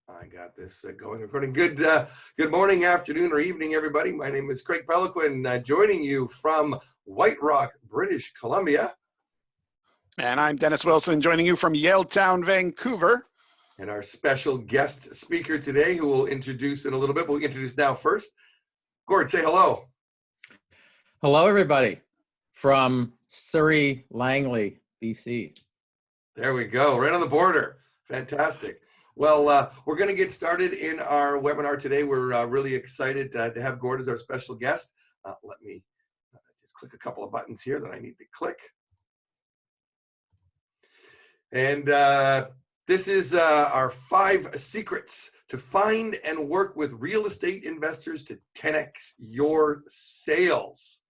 I got this going. Recording. Good morning, afternoon, or evening, everybody. My name is Craig Peliquin, joining you from White Rock, British Columbia. And I'm Dennis Wilson, joining you from Yaletown, Vancouver. And our special guest speaker today, who we'll introduce in a little bit. We'll introduce now first. Gord, say hello. Hello, everybody, from Surrey, Langley, BC. There we go, right on the border. Fantastic. Well, we're going to get started in our webinar today. We're really excited to have Gord as our special guest. Let me just click a couple of buttons here that I need to click. And this is our 5 secrets to find and work with real estate investors to 10x your sales.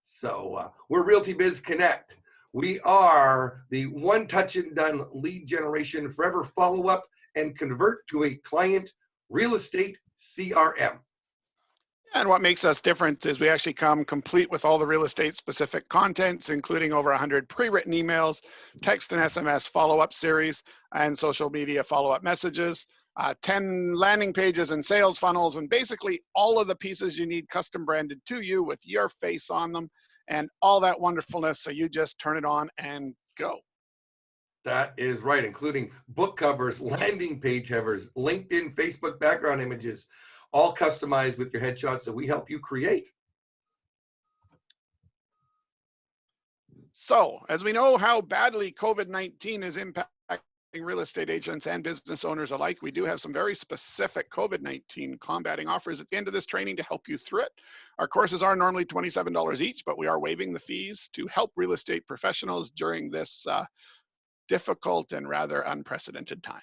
So we're RealtyBizConnect. We are the one touch and done lead generation, forever follow-up, and convert to a client real estate CRM. And what makes us different is we actually come complete with all the real estate specific contents, including over 100 pre-written emails, text and SMS follow-up series, and social media follow-up messages, 10 landing pages and sales funnels, and basically all of the pieces you need custom branded to you with your face on them and all that wonderfulness. So you just turn it on and go. That is right, including book covers, landing page headers, LinkedIn, Facebook background images, all customized with your headshots that we help you create. So, as we know how badly COVID-19 is impacting real estate agents and business owners alike, we do have some very specific COVID-19 combating offers at the end of this training to help you through it. Our courses are normally $27 each, but we are waiving the fees to help real estate professionals during this difficult and rather unprecedented time.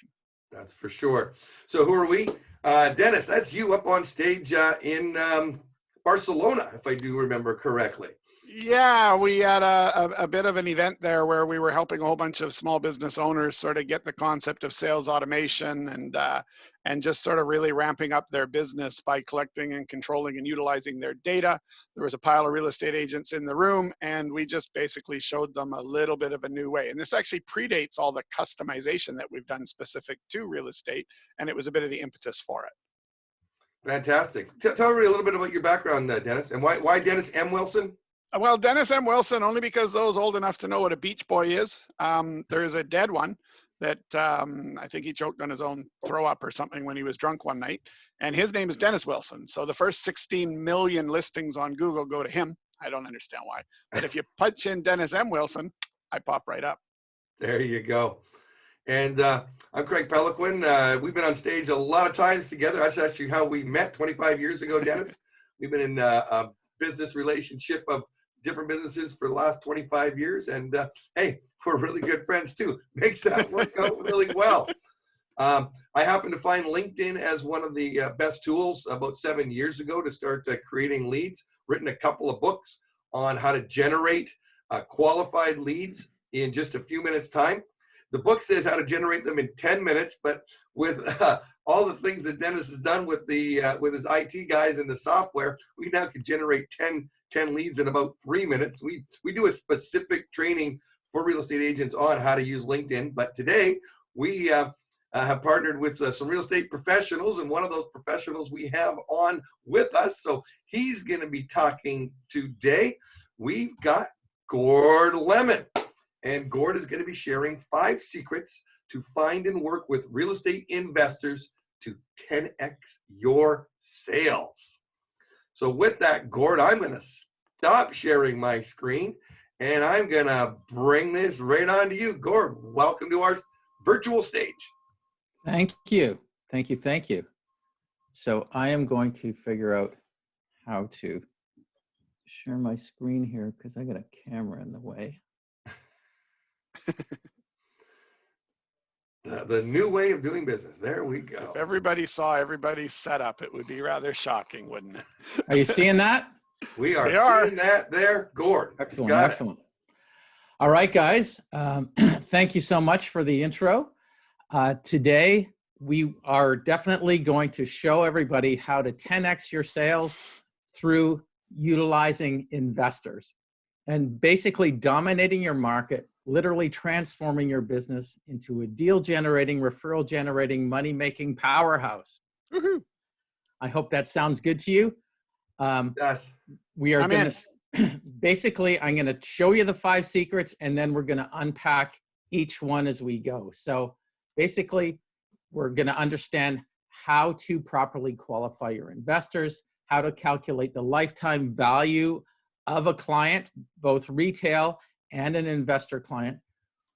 That's for sure. So who are we? Dennis, that's you up on stage in Barcelona, if I do remember correctly. Yeah, we had a bit of an event there where we were helping a whole bunch of small business owners sort of get the concept of sales automation and just sort of really ramping up their business by collecting and controlling and utilizing their data. There was a pile of real estate agents in the room, and we just basically showed them a little bit of a new way. And this actually predates all the customization that we've done specific to real estate, and it was a bit of the impetus for it. Fantastic. Tell me a little bit about your background, Dennis, and why Dennis M. Wilson? Well, Dennis M. Wilson, only because those old enough to know what a beach boy is. There is a dead one that I think he choked on his own throw up or something when he was drunk one night. And his name is Dennis Wilson. So the first 16 million listings on Google go to him. I don't understand why. But if you punch in Dennis M. Wilson, I pop right up. There you go. And I'm Craig Peliquin. We've been on stage a lot of times together. That's actually how we met 25 years ago, Dennis. We've been in a business relationship of different businesses for the last 25 years. And hey, we're really good friends too. Makes that work out really well. I happened to find LinkedIn as one of the best tools about 7 years ago to start creating leads. Written a couple of books on how to generate qualified leads in just a few minutes time. The book says how to generate them in 10 minutes, but with all the things that Dennis has done with with his IT guys and the software, we now can generate 10 leads in about 3 minutes. We do a specific training for real estate agents on how to use LinkedIn, but today we have partnered with some real estate professionals, and one of those professionals we have on with us, so he's going to be talking today. We've got Gord Lemon, and Gord is going to be sharing 5 secrets to find and work with real estate investors to 10x your sales. So with that, Gord, I'm going to stop sharing my screen, and I'm going to bring this right on to you. Gord, welcome to our virtual stage. Thank you. Thank you. Thank you. So I am going to figure out how to share my screen here because I got a camera in the way. The new way of doing business. There we go. If everybody saw everybody's setup, it would be rather shocking, wouldn't it? Are you seeing that? We are seeing that there, Gord. Excellent, excellent. All right, guys. Thank you so much for the intro. Today, we are definitely going to show everybody how to 10x your sales through utilizing investors and basically dominating your market literally transforming your business into a deal generating, referral generating, money making powerhouse. Woohoo. I hope that sounds good to you. Yes. We are I'm going in. to, basically, I'm going to show you the 5 secrets, and then we're going to unpack each one as we go. So basically, we're going to understand how to properly qualify your investors, how to calculate the lifetime value of a client, both retail and an investor client.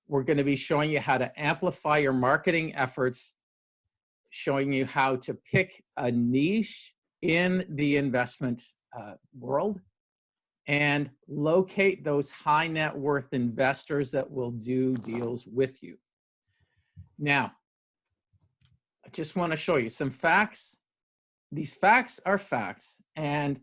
We're going to be showing you how to amplify your marketing efforts, showing you how to pick a niche in the investment world and locate those high net worth investors that will do deals with you. Now, I just want to show you some facts. These facts are facts, and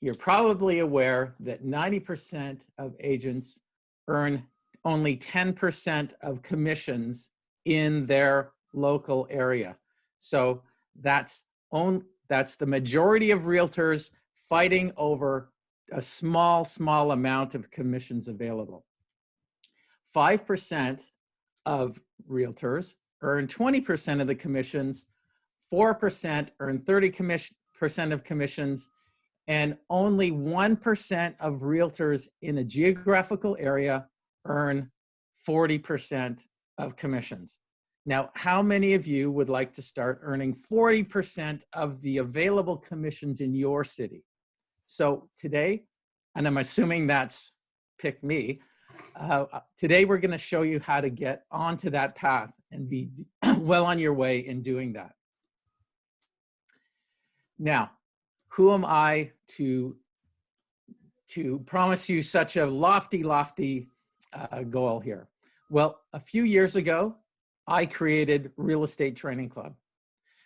you're probably aware that 90% of agents earn only 10% of commissions in their local area. So that's the majority of realtors fighting over a small amount of commissions available. 5% of realtors earn 20% of the commissions, 4% earn 30% of commissions, and only 1% of realtors in a geographical area earn 40% of commissions. Now, how many of you would like to start earning 40% of the available commissions in your city? So today, and I'm assuming that's pick me, today we're going to show you how to get onto that path and be well on your way in doing that. Now, who am I to promise you such a lofty goal here? Well, a few years ago, I created Real Estate Training Club.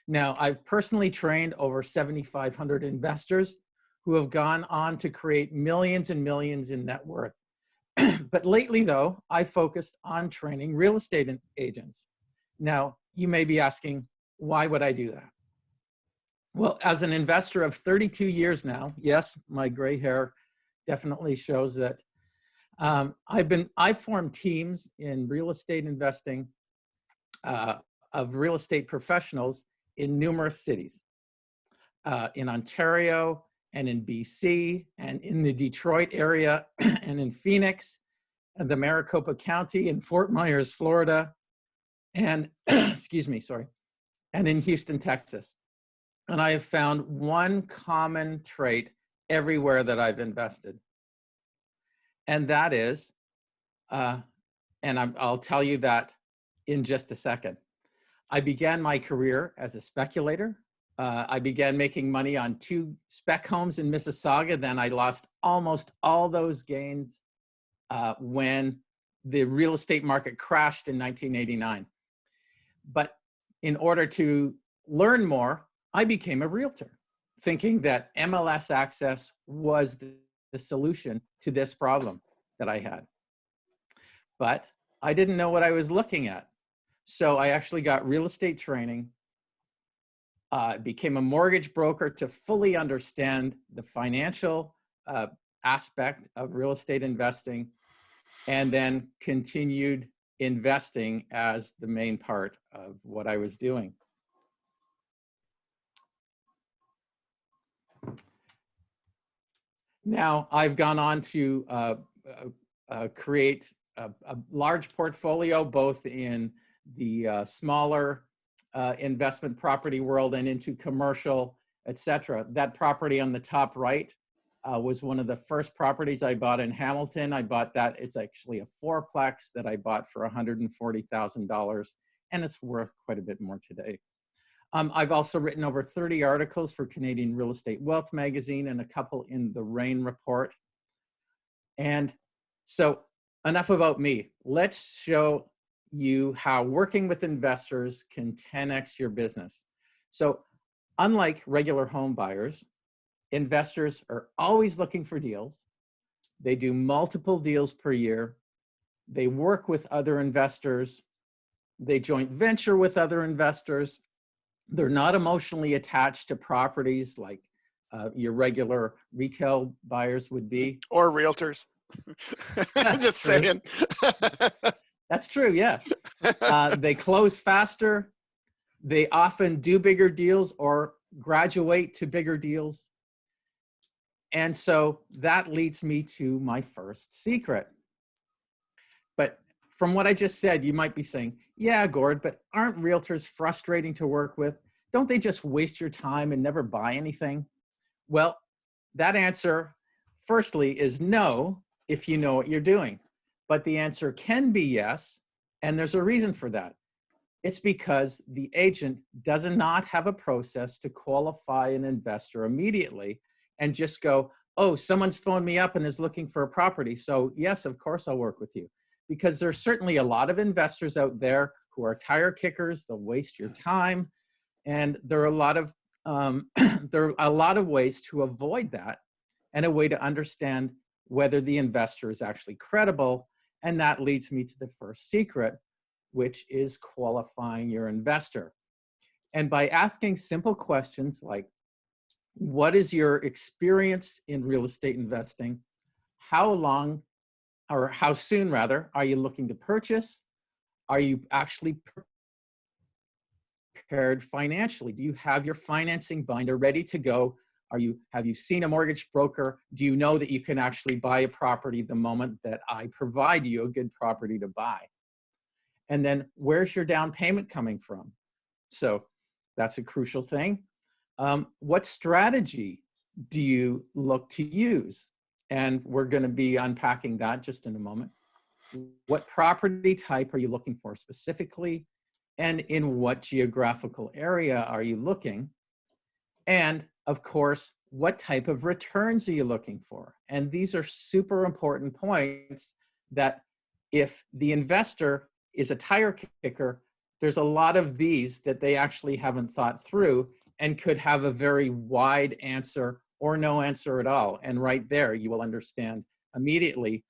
Now, I've personally trained over 7,500 investors who have gone on to create millions and millions in net worth. But lately, though, I focused on training real estate agents. Now, you may be asking, why would I do that? Well, as an investor of 32 years now, yes, my gray hair definitely shows that. I've formed teams in real estate investing of real estate professionals in numerous cities, in Ontario and in BC and in the Detroit area and in Phoenix and the Maricopa County and Fort Myers, Florida, and excuse me, sorry, and in Houston, Texas. And I have found one common trait everywhere that I've invested. And that is, I'll tell you that in just a second. I began my career as a speculator. I began making money on 2 spec homes in Mississauga. Then I lost almost all those gains when the real estate market crashed in 1989. But in order to learn more, I became a realtor, thinking that MLS access was the solution to this problem that I had. But I didn't know what I was looking at. So I actually got real estate training, became a mortgage broker to fully understand the financial aspect of real estate investing, and then continued investing as the main part of what I was doing. Now, I've gone on to create a large portfolio, both in the smaller investment property world and into commercial, etc. That property on the top right was one of the first properties I bought in Hamilton. I bought that. It's actually a 4-plex that I bought for $140,000, and it's worth quite a bit more today. I've also written over 30 articles for Canadian Real Estate Wealth magazine and a couple in the Rain Report. And so enough about me. Let's show you how working with investors can 10x your business. So unlike regular home buyers, investors are always looking for deals. They do multiple deals per year. They work with other investors. They joint venture with other investors. They're not emotionally attached to properties like your regular retail buyers would be. Or realtors. Just True. saying. That's true, yeah. They close faster. They often do bigger deals or graduate to bigger deals. And so that leads me to my first secret. But from what I just said, you might be saying, yeah, Gord, but aren't realtors frustrating to work with? Don't they just waste your time and never buy anything? Well, that answer, firstly, is no, if you know what you're doing. But the answer can be yes, and there's a reason for that. It's because the agent does not have a process to qualify an investor immediately and just go, oh, someone's phoned me up and is looking for a property. So yes, of course I'll work with you. Because there's certainly a lot of investors out there who are tire kickers. They'll waste your time. And there are a lot of ways to avoid that, and a way to understand whether the investor is actually credible. And that leads me to the first secret, which is qualifying your investor. And by asking simple questions like, what is your experience in real estate investing? How long, or how soon rather, are you looking to purchase? Are you actually prepared financially? Do you have your financing binder ready to go? Have you seen a mortgage broker? Do you know that you can actually buy a property the moment that I provide you a good property to buy? And then where's your down payment coming from? So that's a crucial thing. What strategy do you look to use? And we're going to be unpacking that just in a moment. What property type are you looking for specifically? And in what geographical area are you looking? And of course, what type of returns are you looking for? And these are super important points that if the investor is a tire kicker, there's a lot of these that they actually haven't thought through and could have a very wide answer or no answer at all. And right there, you will understand immediately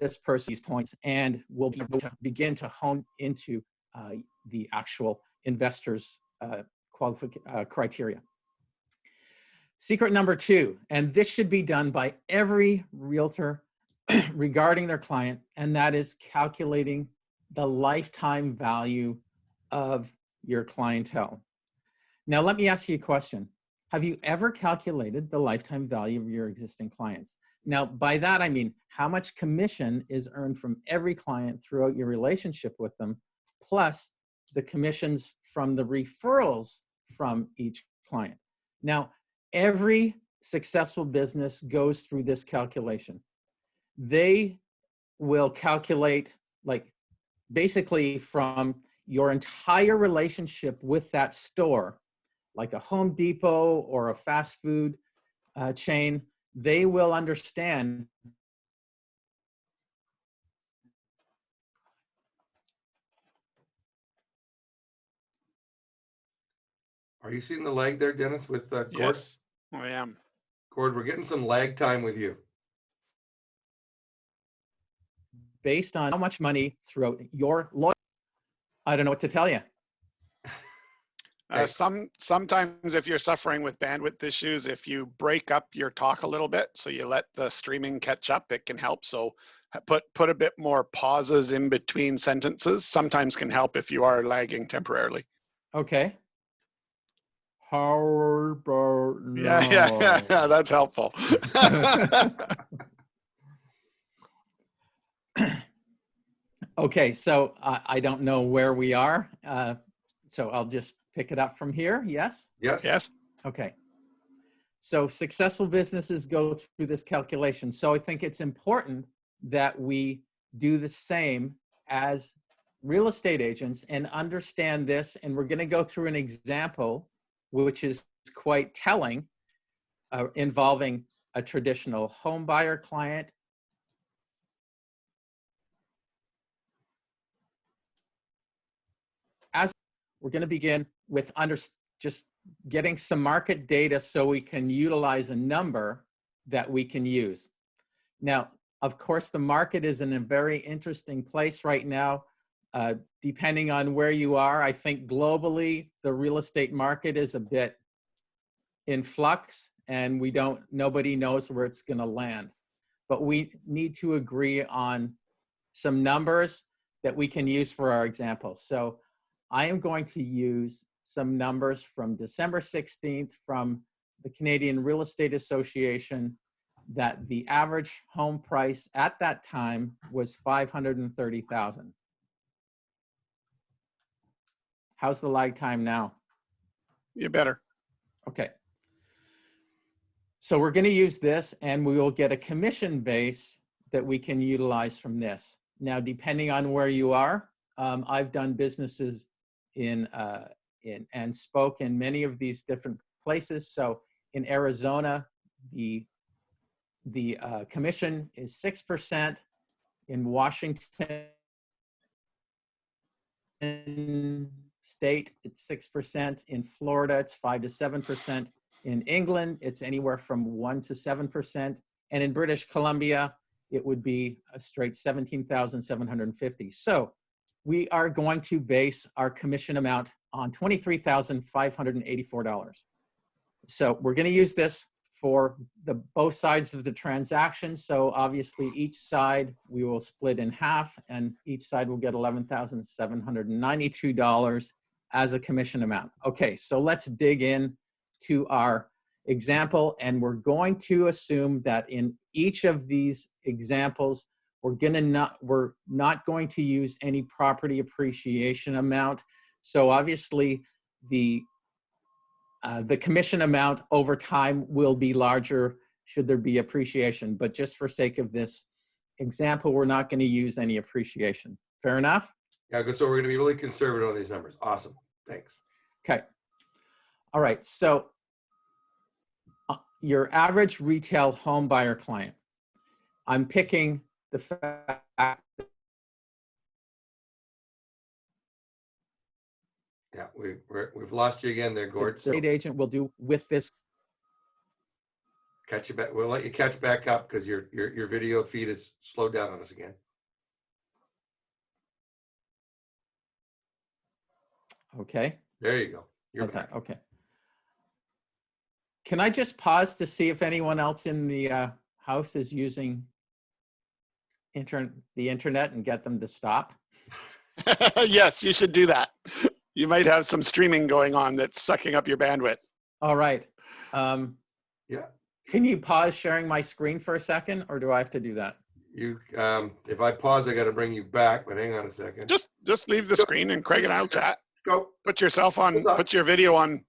this person's points, and we'll be able to begin to hone into the actual investor's criteria. Secret number 2, and this should be done by every realtor regarding their client, and that is calculating the lifetime value of your clientele. Now, let me ask you a question. Have you ever calculated the lifetime value of your existing clients? Now, by that, I mean, how much commission is earned from every client throughout your relationship with them, plus the commissions from the referrals from each client. Now, every successful business goes through this calculation. They will calculate, like, basically from your entire relationship with that store, like a Home Depot or a fast food chain. They will understand. Are you seeing the lag there, Dennis, with Gord? Yes, I am. Gord, we're getting some lag time with you. Based on how much money throughout your loyalty. I don't know what to tell you. Sometimes if you're suffering with bandwidth issues, if you break up your talk a little bit, so you let the streaming catch up, it can help. So put a bit more pauses in between sentences. Sometimes can help if you are lagging temporarily. Okay. How about now? Yeah, that's helpful. Okay, so I don't know where we are. So I'll just pick it up from here. Yes? Yes. Yes. Okay. So successful businesses go through this calculation. So I think it's important that we do the same as real estate agents and understand this. And we're going to go through an example, which is quite telling, involving a traditional home buyer client. As we're going to begin with just getting some market data so we can utilize a number that we can use. Now, Of course, the market is in a very interesting place right now. Depending on where you are, I think globally, the real estate market is a bit in flux, and nobody knows where it's going to land. But we need to agree on some numbers that we can use for our example. So I am going to use some numbers from December 16th from the Canadian Real Estate Association, that the average home price at that time was $530,000. How's the lag time now? You better. Okay. So we're going to use this, and we will get a commission base that we can utilize from this. Now, depending on where you are, I've done businesses and spoke in many of these different places. So in Arizona, the commission is 6%. In Washington state, it's 6%. In Florida, it's 5 to 7%. In England, it's anywhere from 1 to 7%. And in British Columbia, it would be a straight 17,750. So we are going to base our commission amount on $23,584. So we're going to use this for both sides of the transaction. So obviously each side we will split in half, and each side will get $11,792 as a commission amount. Okay, so let's dig in to our example, and we're going to assume that in each of these examples, we're not going to use any property appreciation amount. So obviously the commission amount over time will be larger should there be appreciation, but just for sake of this example, we're not going to use any appreciation. Fair enough? Yeah, so we're going to be really conservative on these numbers. Awesome. Thanks. Okay. All right. So your average retail home buyer client, I'm picking the fact Yeah, we've lost you again there, Gord. the estate agent will do with this. Catch you back. We'll let you catch back up because your video feed is slowed down on us again. Okay. There you go. You're How's back. that? Okay. Can I just pause to see if anyone else in the house is using the internet and get them to stop? Yes, you should do that. You might have some streaming going on that's sucking up your bandwidth. All right. Yeah. Can you pause sharing my screen for a second, or do I have to do that? You, if I pause, I got to bring you back. But hang on a second. Just leave the screen, and Craig and I'll chat. Go. Put yourself on. Put your video on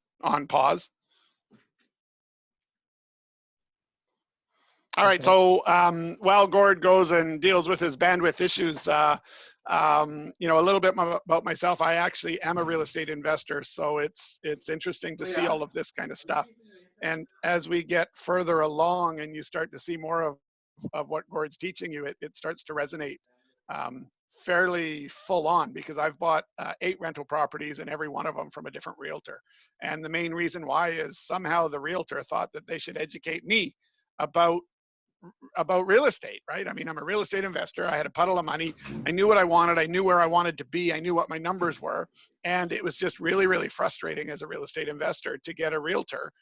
pause. All right. So while Gord goes and deals with his bandwidth issues, a little bit about myself. I actually am a real estate investor, so it's interesting to see all of this kind of stuff. And as we get further along and you start to see more of what Gord's teaching you, it starts to resonate fairly full on, because I've bought 8 rental properties, and every one of them from a different realtor. And the main reason why is somehow the realtor thought that they should educate me about real estate, right? I mean, I'm a real estate investor. I had a puddle of money. I knew what I wanted. I knew where I wanted to be. I knew what my numbers were. And it was just really, really frustrating as a real estate investor to get a realtor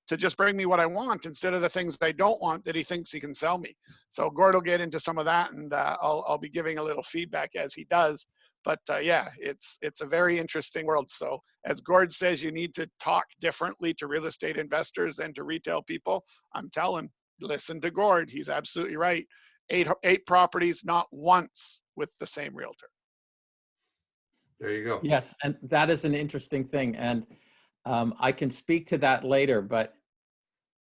to just bring me what I want instead of the things I don't want that he thinks he can sell me. So Gord will get into some of that, and I'll be giving a little feedback as he does. But yeah, it's a very interesting world. So as Gord says, you need to talk differently to real estate investors than to retail people. I'm telling, listen to Gord. He's absolutely right. 8 properties, not once with the same realtor. There you go. Yes, and that is an interesting thing, and I can speak to that later. But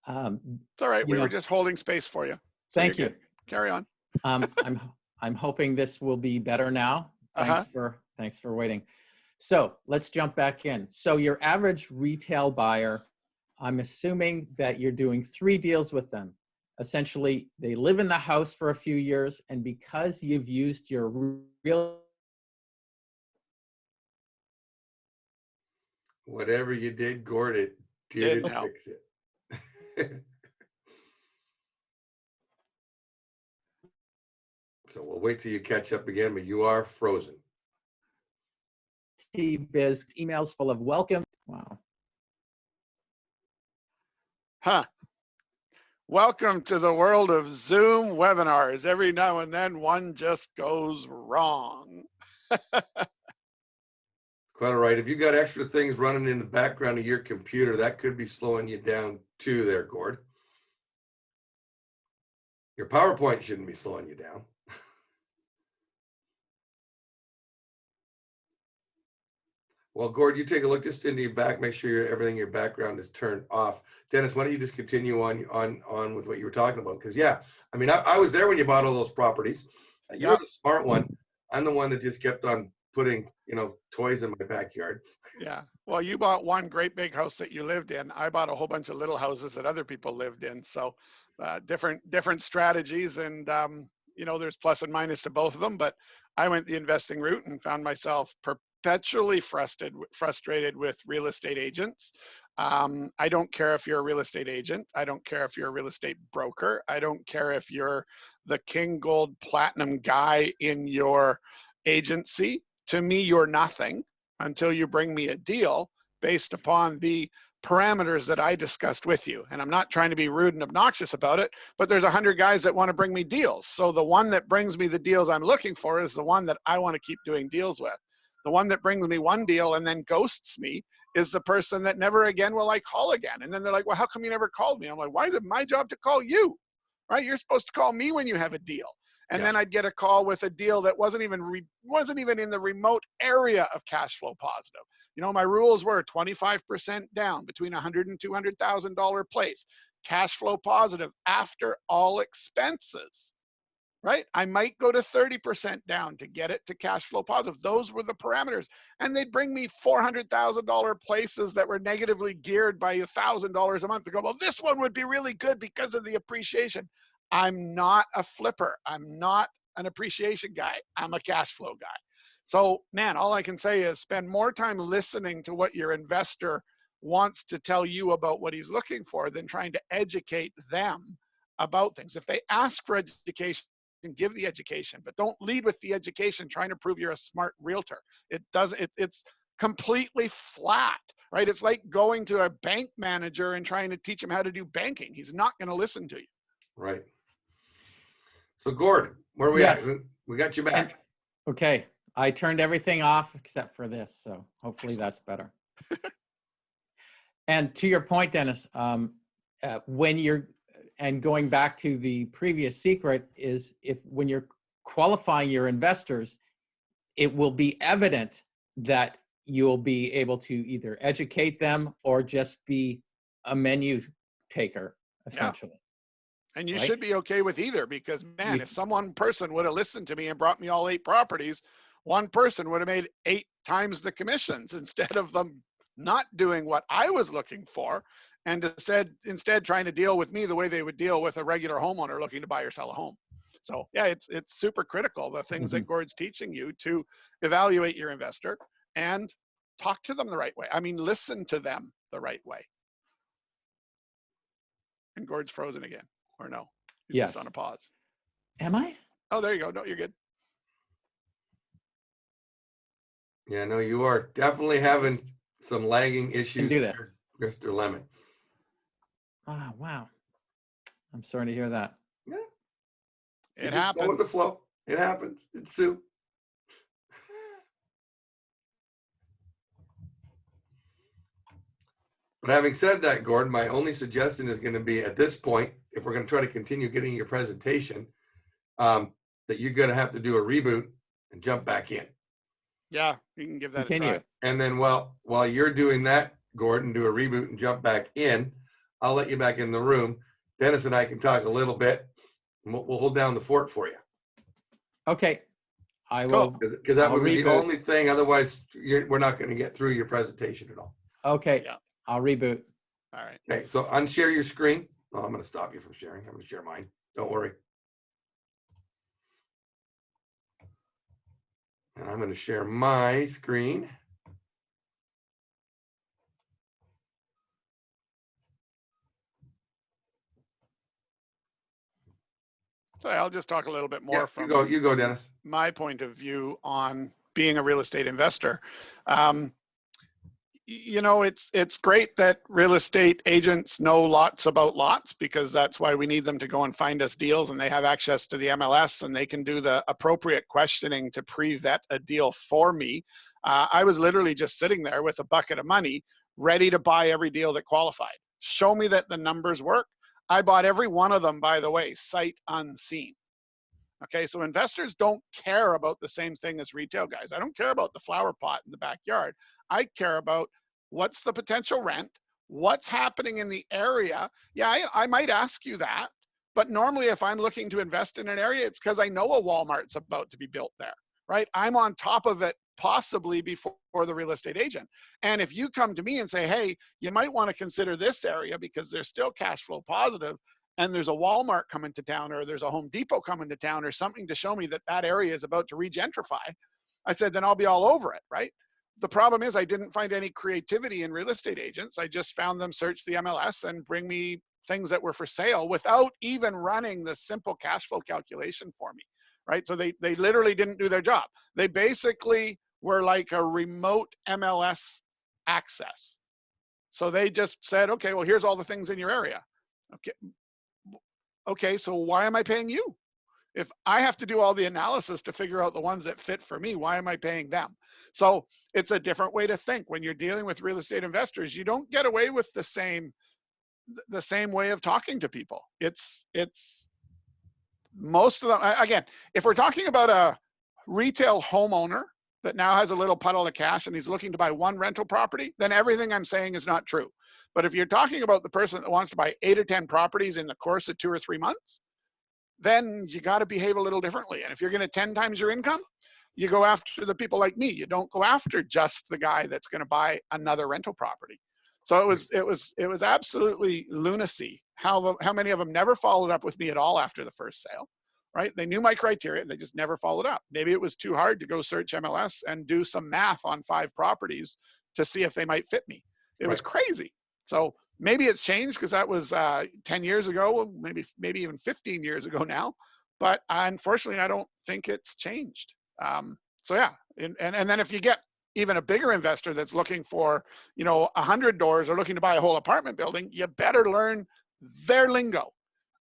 it's all right. We were just holding space for you. So thank you. Good. Carry on. I'm hoping this will be better now. Thanks for waiting. So let's jump back in. So your average retail buyer, I'm assuming that you're doing 3 deals with them. Essentially, they live in the house for a few years, and because you've used your real Whatever you did, Gord, it didn't fix it. So we'll wait till you catch up again, but you are frozen. RealtyBiz emails full of welcome. Wow. Huh. Welcome to the world of Zoom webinars. Every now and then one just goes wrong. Quite all right. If you got extra things running in the background of your computer, that could be slowing you down too there, Gord. Your PowerPoint shouldn't be slowing you down. Well, Gord, you take a look just into your back, make sure everything in your background is turned off. Dennis, why don't you just continue on with what you were talking about? Because yeah, I mean, I was there when you bought all those properties. You were the smart one. I'm the one that just kept on putting, toys in my backyard. Yeah. Well, you bought one great big house that you lived in. I bought a whole bunch of little houses that other people lived in. So different strategies, and there's plus and minus to both of them. But I went the investing route and found myself perpetually frustrated with real estate agents. I don't care if you're a real estate agent. I don't care if you're a real estate broker. I don't care if you're the King Gold Platinum guy in your agency. To me, you're nothing until you bring me a deal based upon the parameters that I discussed with you. And I'm not trying to be rude and obnoxious about it, but there's 100 guys that want to bring me deals. So the one that brings me the deals I'm looking for is the one that I want to keep doing deals with. The one that brings me one deal and then ghosts me is the person that never again will I call again. And then they're like, well, how come you never called me? I'm like, why is it my job to call you? Right? You're supposed to call me when you have a deal. And then I'd get a call with a deal that wasn't even in the remote area of cash flow positive. My rules were 25% down between $100,000 and $200,000 place, cash flow positive after all expenses. Right? I might go to 30% down to get it to cash flow positive. Those were the parameters. And they'd bring me $400,000 places that were negatively geared by $1,000 a month to go, well, this one would be really good because of the appreciation. I'm not a flipper. I'm not an appreciation guy. I'm a cash flow guy. So, man, all I can say is spend more time listening to what your investor wants to tell you about what he's looking for than trying to educate them about things. If they ask for education, and give the education, but don't lead with the education trying to prove you're a smart realtor. It's completely flat, right? It's like going to a bank manager and trying to teach him how to do banking. He's not going to listen to you. Right. So Gord, where are we at? We got you back. Okay. I turned everything off except for this. So hopefully that's better. And to your point, Dennis, and going back to the previous secret is when you're qualifying your investors, it will be evident that you'll be able to either educate them or just be a menu taker, essentially. Yeah. And you should be okay with either, because man, if one person would have listened to me and brought me all 8 properties, one person would have made 8 times the commissions instead of them not doing what I was looking for. And instead trying to deal with me the way they would deal with a regular homeowner looking to buy or sell a home. So yeah, it's super critical, the things that Gord's teaching you to evaluate your investor and talk to them the right way. I mean, listen to them the right way. And Gord's frozen again, or no? He's just on a pause. Am I? Oh, there you go. No, you're good. Yeah, no, you are definitely having some lagging issues, Mr. Lemon. Oh, wow. I'm sorry to hear that. Yeah. It happens. Go with the flow. It happens. It's soup. But having said that, Gordon, my only suggestion is going to be at this point, if we're going to try to continue getting your presentation, that you're going to have to do a reboot and jump back in. Yeah, you can give that a try. And then while you're doing that, Gordon, do a reboot and jump back in. I'll let you back in the room. Dennis and I can talk a little bit, and we'll hold down the fort for you. Okay. I will. Because that would be the only thing. Otherwise, we're not going to get through your presentation at all. Okay. Yeah. I'll reboot. All right. Okay. So unshare your screen. Oh, I'm going to stop you from sharing. I'm going to share mine. Don't worry. And I'm going to share my screen. So I'll just talk a little bit more Yeah, from you go, Dennis. my point of view on being a real estate investor. You know, it's great that real estate agents know lots about lots, because that's why we need them to go and find us deals, and they have access to the MLS and they can do the appropriate questioning to pre-vet a deal for me. I was literally just sitting there with a bucket of money ready to buy every deal that qualified. Show me that the numbers work. I bought every one of them, by the way, sight unseen. Okay, so investors don't care about the same thing as retail guys. I don't care about the flower pot in the backyard. I care about what's the potential rent, what's happening in the area. Yeah, I might ask you that, but normally if I'm looking to invest in an area, it's because I know a Walmart's about to be built there, right? I'm on top of it possibly before the real estate agent. And if you come to me and say, hey, you might want to consider this area because they're still cash flow positive, and there's a Walmart coming to town, or there's a Home Depot coming to town, or something to show me that that area is about to regentrify, I said, then I'll be all over it, right? The problem is I didn't find any creativity in real estate agents. I just found them search the MLS and bring me things that were for sale without even running the simple cash flow calculation for me, right? So they literally didn't do their job. They basically were like a remote MLS access. So they just said, okay, well, here's all the things in your area. Okay, so why am I paying you? If I have to do all the analysis to figure out the ones that fit for me, why am I paying them? So it's a different way to think. When you're dealing with real estate investors, you don't get away with the same way of talking to people. It's most of them, again, if we're talking about a retail homeowner that now has a little puddle of cash and he's looking to buy one rental property, then everything I'm saying is not true. But if you're talking about the person that wants to buy 8 or 10 properties in the course of 2 or 3 months, then you got to behave a little differently. And if you're going to 10 times your income, you go after the people like me. You don't go after just the guy that's going to buy another rental property. So it was absolutely lunacy how many of them never followed up with me at all after the first sale, right? They knew my criteria, they just never followed up. Maybe it was too hard to go search MLS and do some math on 5 properties to see if they might fit me. It was crazy. So maybe it's changed because that was 10 years ago, maybe even 15 years ago now. But unfortunately, I don't think it's changed. So yeah, and then if you get even a bigger investor that's looking for, 100 doors or looking to buy a whole apartment building, you better learn their lingo.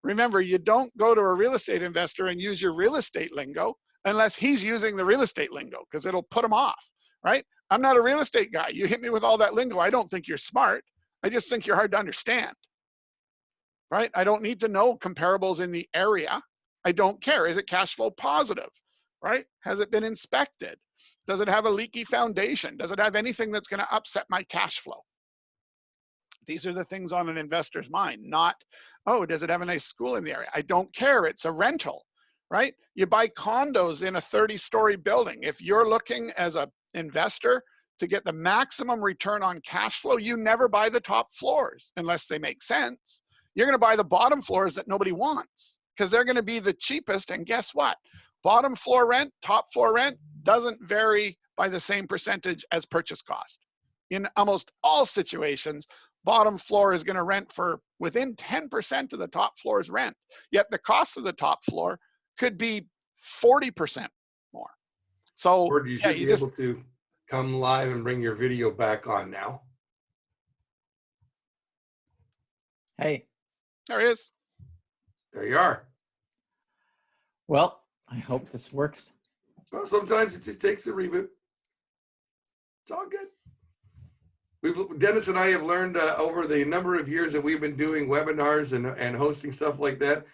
Remember, you don't go to a real estate investor and use your real estate lingo unless he's using the real estate lingo, because it'll put him off, right? I'm not a real estate guy. You hit me with all that lingo. I don't think you're smart. I just think you're hard to understand, right? I don't need to know comparables in the area. I don't care. Is it cash flow positive, right? Has it been inspected? Does it have a leaky foundation? Does it have anything that's going to upset my cash flow? These are the things on an investor's mind, not, oh, does it have a nice school in the area? I don't care. It's a rental, right? You buy condos in a 30-story building. If you're looking as an investor to get the maximum return on cash flow, you never buy the top floors unless they make sense. You're going to buy the bottom floors that nobody wants because they're going to be the cheapest. And guess what? Bottom floor rent, top floor rent doesn't vary by the same percentage as purchase cost. In almost all situations, bottom floor is going to rent for within 10% of the top floor's rent. Yet the cost of the top floor could be 40% more. So Gord, you should be able to come live and bring your video back on now. Hey. There he is. There you are. Well, I hope this works. Well, sometimes it just takes a reboot. It's all good. Dennis and I have learned over the number of years that we've been doing webinars and hosting stuff like that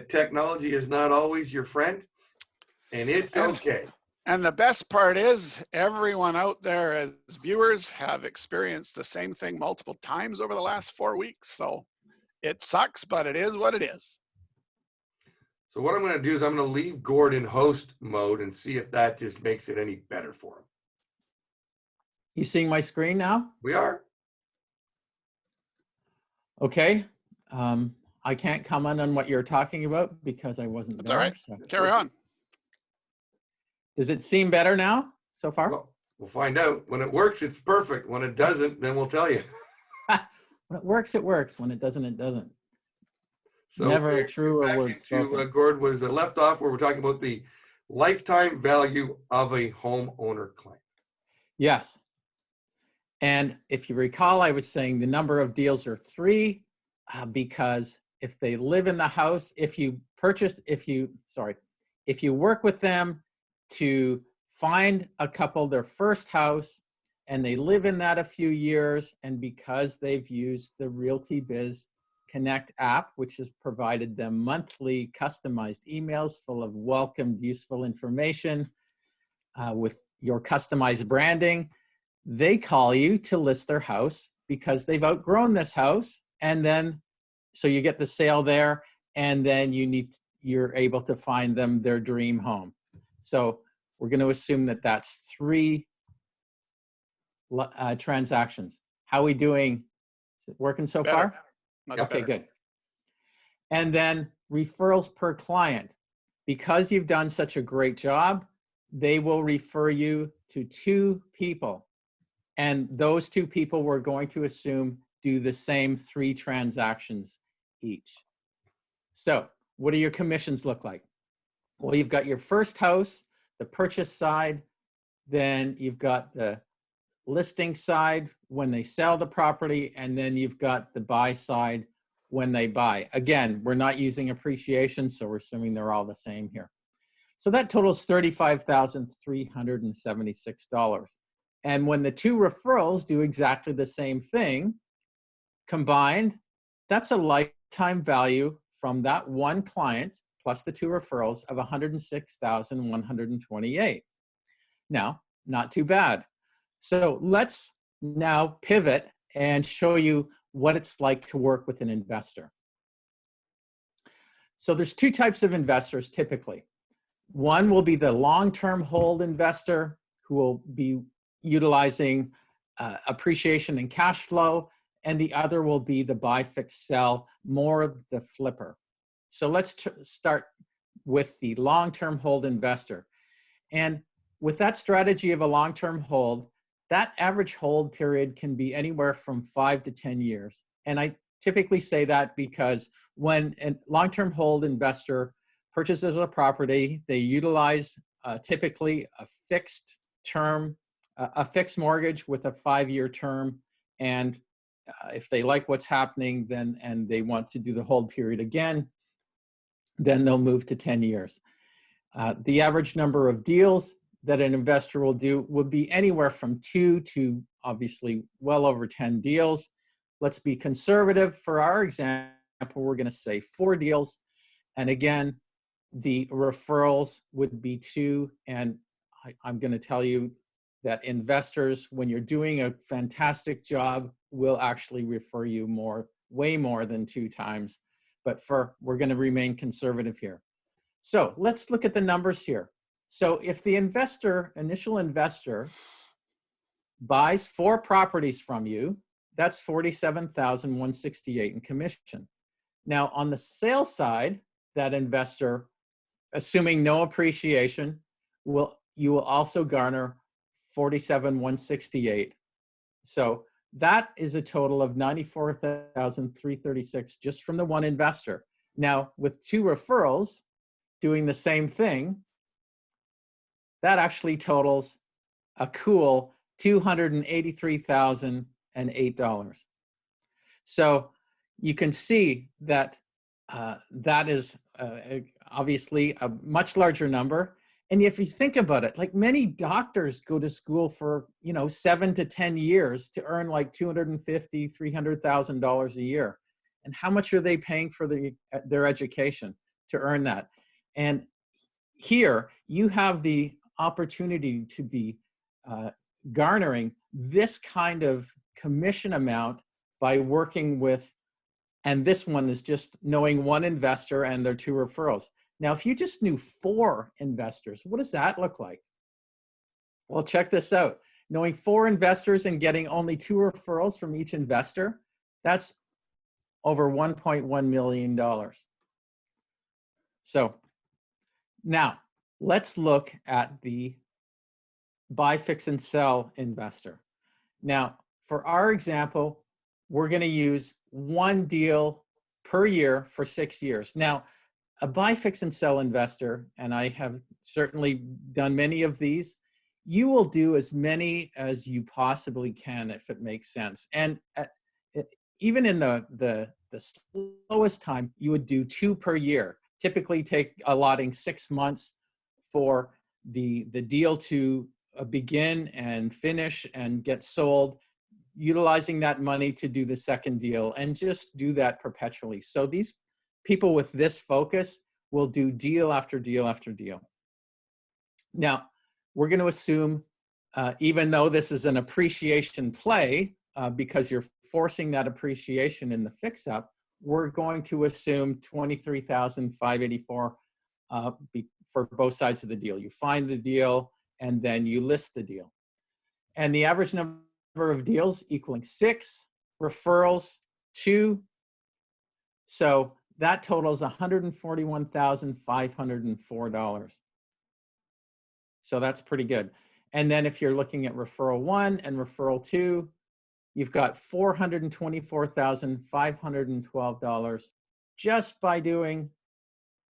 technology is not always your friend, and it's okay. And the best part is everyone out there as viewers have experienced the same thing multiple times over the last 4 weeks. So it sucks, but it is what it is. So what I'm going to do is I'm going to leave Gord in host mode and see if that just makes it any better for him. You seeing my screen now? We are. Okay. I can't comment on what you're talking about because I wasn't That's there. all right. So. Carry on. Does it seem better now so far? Well, we'll find out. When it works, it's perfect. When it doesn't, then we'll tell you. When it works, it works. When it doesn't, it doesn't. So Never a we're truer back word into spoken. Gord was left off where we're talking about the lifetime value of a homeowner client. Yes. And if you recall, I was saying the number of deals are 3 because if they live in the house, if you work with them to find a couple their first house and they live in that a few years, and because they've used the RealtyBizConnect app, which has provided them monthly customized emails full of welcomed, useful information with your customized branding, they call you to list their house because they've outgrown this house. And then, so you get the sale there, and then you're able to find them their dream home. So we're going to assume that that's 3 transactions. How are we doing? Is it working so Better. far? Much Okay, better. good. And then referrals per client. Because you've done such a great job, they will refer you to 2 people. And those 2 people we're going to assume do the same 3 transactions each. So what do your commissions look like? Well, you've got your first house, the purchase side, then you've got the listing side when they sell the property, and then you've got the buy side when they buy. Again, we're not using appreciation, so we're assuming they're all the same here. So that totals $35,376. And when the 2 referrals do exactly the same thing, combined, that's a lifetime value from that one client plus the 2 referrals of $106,128. Now, not too bad. So let's now pivot and show you what it's like to work with an investor. So there's 2 types of investors typically. One will be the long-term hold investor who will be utilizing appreciation and cash flow, and the other will be the buy, fix, sell, more the flipper. So let's start with the long-term hold investor. And with that strategy of a long-term hold, that average hold period can be anywhere from 5 to 10 years. And I typically say that because when a long-term hold investor purchases a property, they utilize typically a fixed term, a fixed mortgage with a 5-year term. And if they like what's happening then and they want to do the hold period again, then they'll move to 10 years. The average number of deals that an investor will do would be anywhere from 2 to obviously well over 10 deals. Let's be conservative. For our example, we're going to say 4 deals. And again, the referrals would be 2. And I'm going to tell you that investors, when you're doing a fantastic job, will actually refer you way more than 2 times. But we're going to remain conservative here. So let's look at the numbers here. So if the initial investor buys 4 properties from you, that's $47,168 in commission. Now on the sale side, that investor, assuming no appreciation, you will also garner $47,168. So that is a total of $94,336 just from the one investor. Now with 2 referrals doing the same thing, that actually totals a cool $283,008. So you can see that that is obviously a much larger number. And if you think about it, like many doctors go to school for 7 to 10 years to earn like $250,000, $300,000 a year. And how much are they paying for their education to earn that? And here you have the opportunity to be garnering this kind of commission amount by working with, and this one is just knowing 1 investor and their 2 referrals. Now, if you just knew 4 investors, what does that look like? Well, check this out. Knowing 4 investors and getting only 2 referrals from each investor, that's over $1.1 million. So now let's look at the buy, fix, and sell investor. Now, for our example, we're going to use 1 deal per year for 6 years. Now, a buy, fix, and sell investor, and I have certainly done many of these, you will do as many as you possibly can if it makes sense. And even in the slowest time, you would do 2 per year. Typically allotting 6 months for the deal to begin and finish and get sold, utilizing that money to do the second deal, and just do that perpetually. So these people with this focus will do deal after deal after deal. Now, we're going to assume, even though this is an appreciation play, because you're forcing that appreciation in the fix-up, we're going to assume $23,584 for both sides of the deal. You find the deal, and then you list the deal. And the average number of deals equaling 6, referrals 2. So that totals $141,504. So that's pretty good. And then if you're looking at referral 1 and referral 2, you've got $424,512 just by doing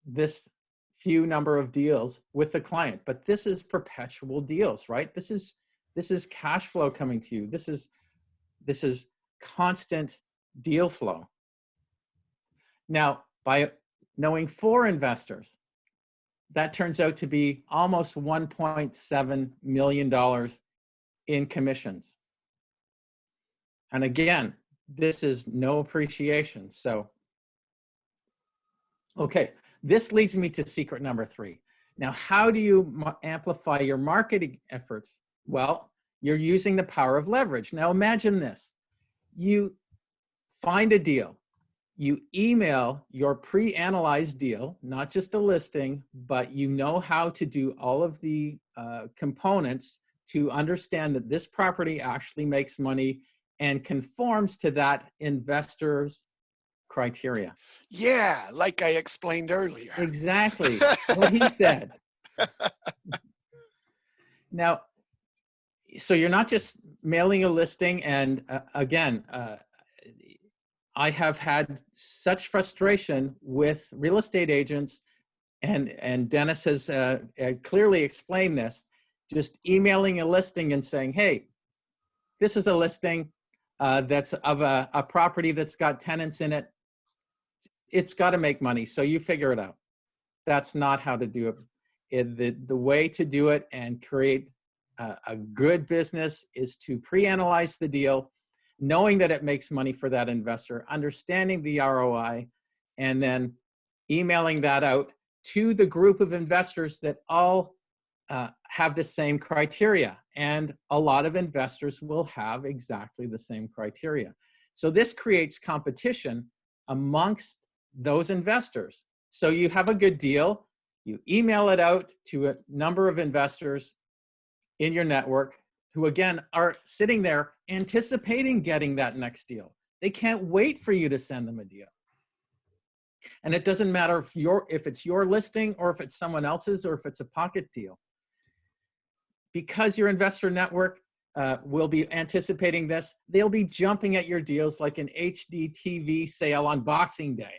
this few number of deals with the client. But this is perpetual deals, right? This is cash flow coming to you. This is constant deal flow. Now, by knowing 4 investors, that turns out to be almost $1.7 million in commissions. And again, this is no appreciation. So, okay, this leads me to secret number 3. Now, how do you amplify your marketing efforts? Well, you're using the power of leverage. Now, imagine this. You find a deal. You email your pre-analyzed deal, not just a listing, but you know how to do all of the components to understand that this property actually makes money and conforms to that investor's criteria. Yeah, like I explained earlier. Exactly what he said. Now, so you're not just mailing a listing, and again, I have had such frustration with real estate agents, and Dennis has clearly explained this, just emailing a listing and saying, hey, this is a listing that's of a property that's got tenants in it. It's got to make money, so you figure it out. That's not how to do it. The way to do it and create a good business is to pre-analyze the deal, knowing that it makes money for that investor, understanding the ROI, and then emailing that out to the group of investors that all have the same criteria. And a lot of investors will have exactly the same criteria. So this creates competition amongst those investors. So you have a good deal, you email it out to a number of investors in your network who, again, are sitting there anticipating getting that next deal. They can't wait for you to send them a deal. And it doesn't matter if it's your listing or if it's someone else's or if it's a pocket deal. Because your investor network will be anticipating this, they'll be jumping at your deals like an HDTV sale on Boxing Day.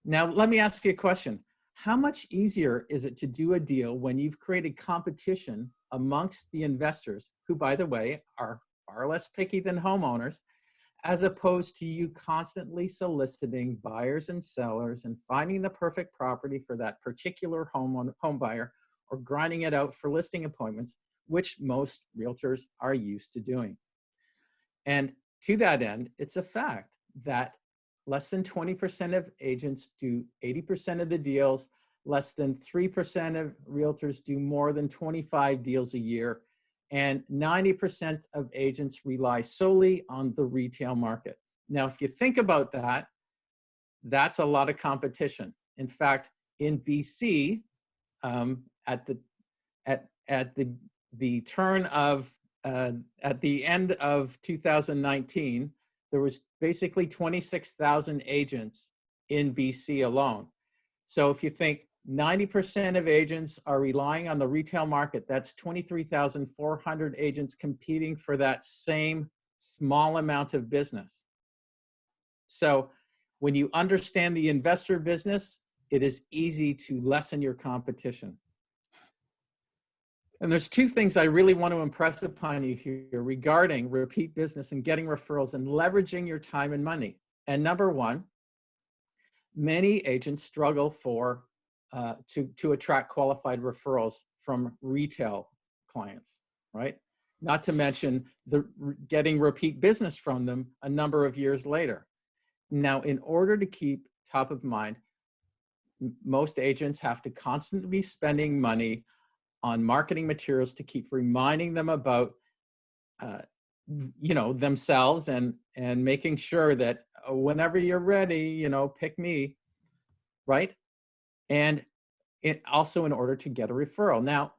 Now, let me ask you a question. How much easier is it to do a deal when you've created competition amongst the investors, who, by the way, are far less picky than homeowners, as opposed to you constantly soliciting buyers and sellers and finding the perfect property for that particular home buyer, or grinding it out for listing appointments, which most realtors are used to doing. And to that end, it's a fact that less than 20% of agents do 80% of the deals. Less than 3% of realtors do more than 25 deals a year. And 90% of agents rely solely on the retail market. Now, if you think about that, that's a lot of competition. In fact, in BC, at the end of 2019, there was basically 26,000 agents in BC alone. So if you think 90% of agents are relying on the retail market, that's 23,400 agents competing for that same small amount of business. So when you understand the investor business, it is easy to lessen your competition. And there's two things I really want to impress upon you here regarding repeat business and getting referrals and leveraging your time and money. And number one, many agents struggle to attract qualified referrals from retail clients, right? Not to mention getting repeat business from them a number of years later. Now, in order to keep top of mind, most agents have to constantly be spending money on marketing materials to keep reminding them about, themselves and making sure that whenever you're ready, pick me, right? And it also in order to get a referral. Now,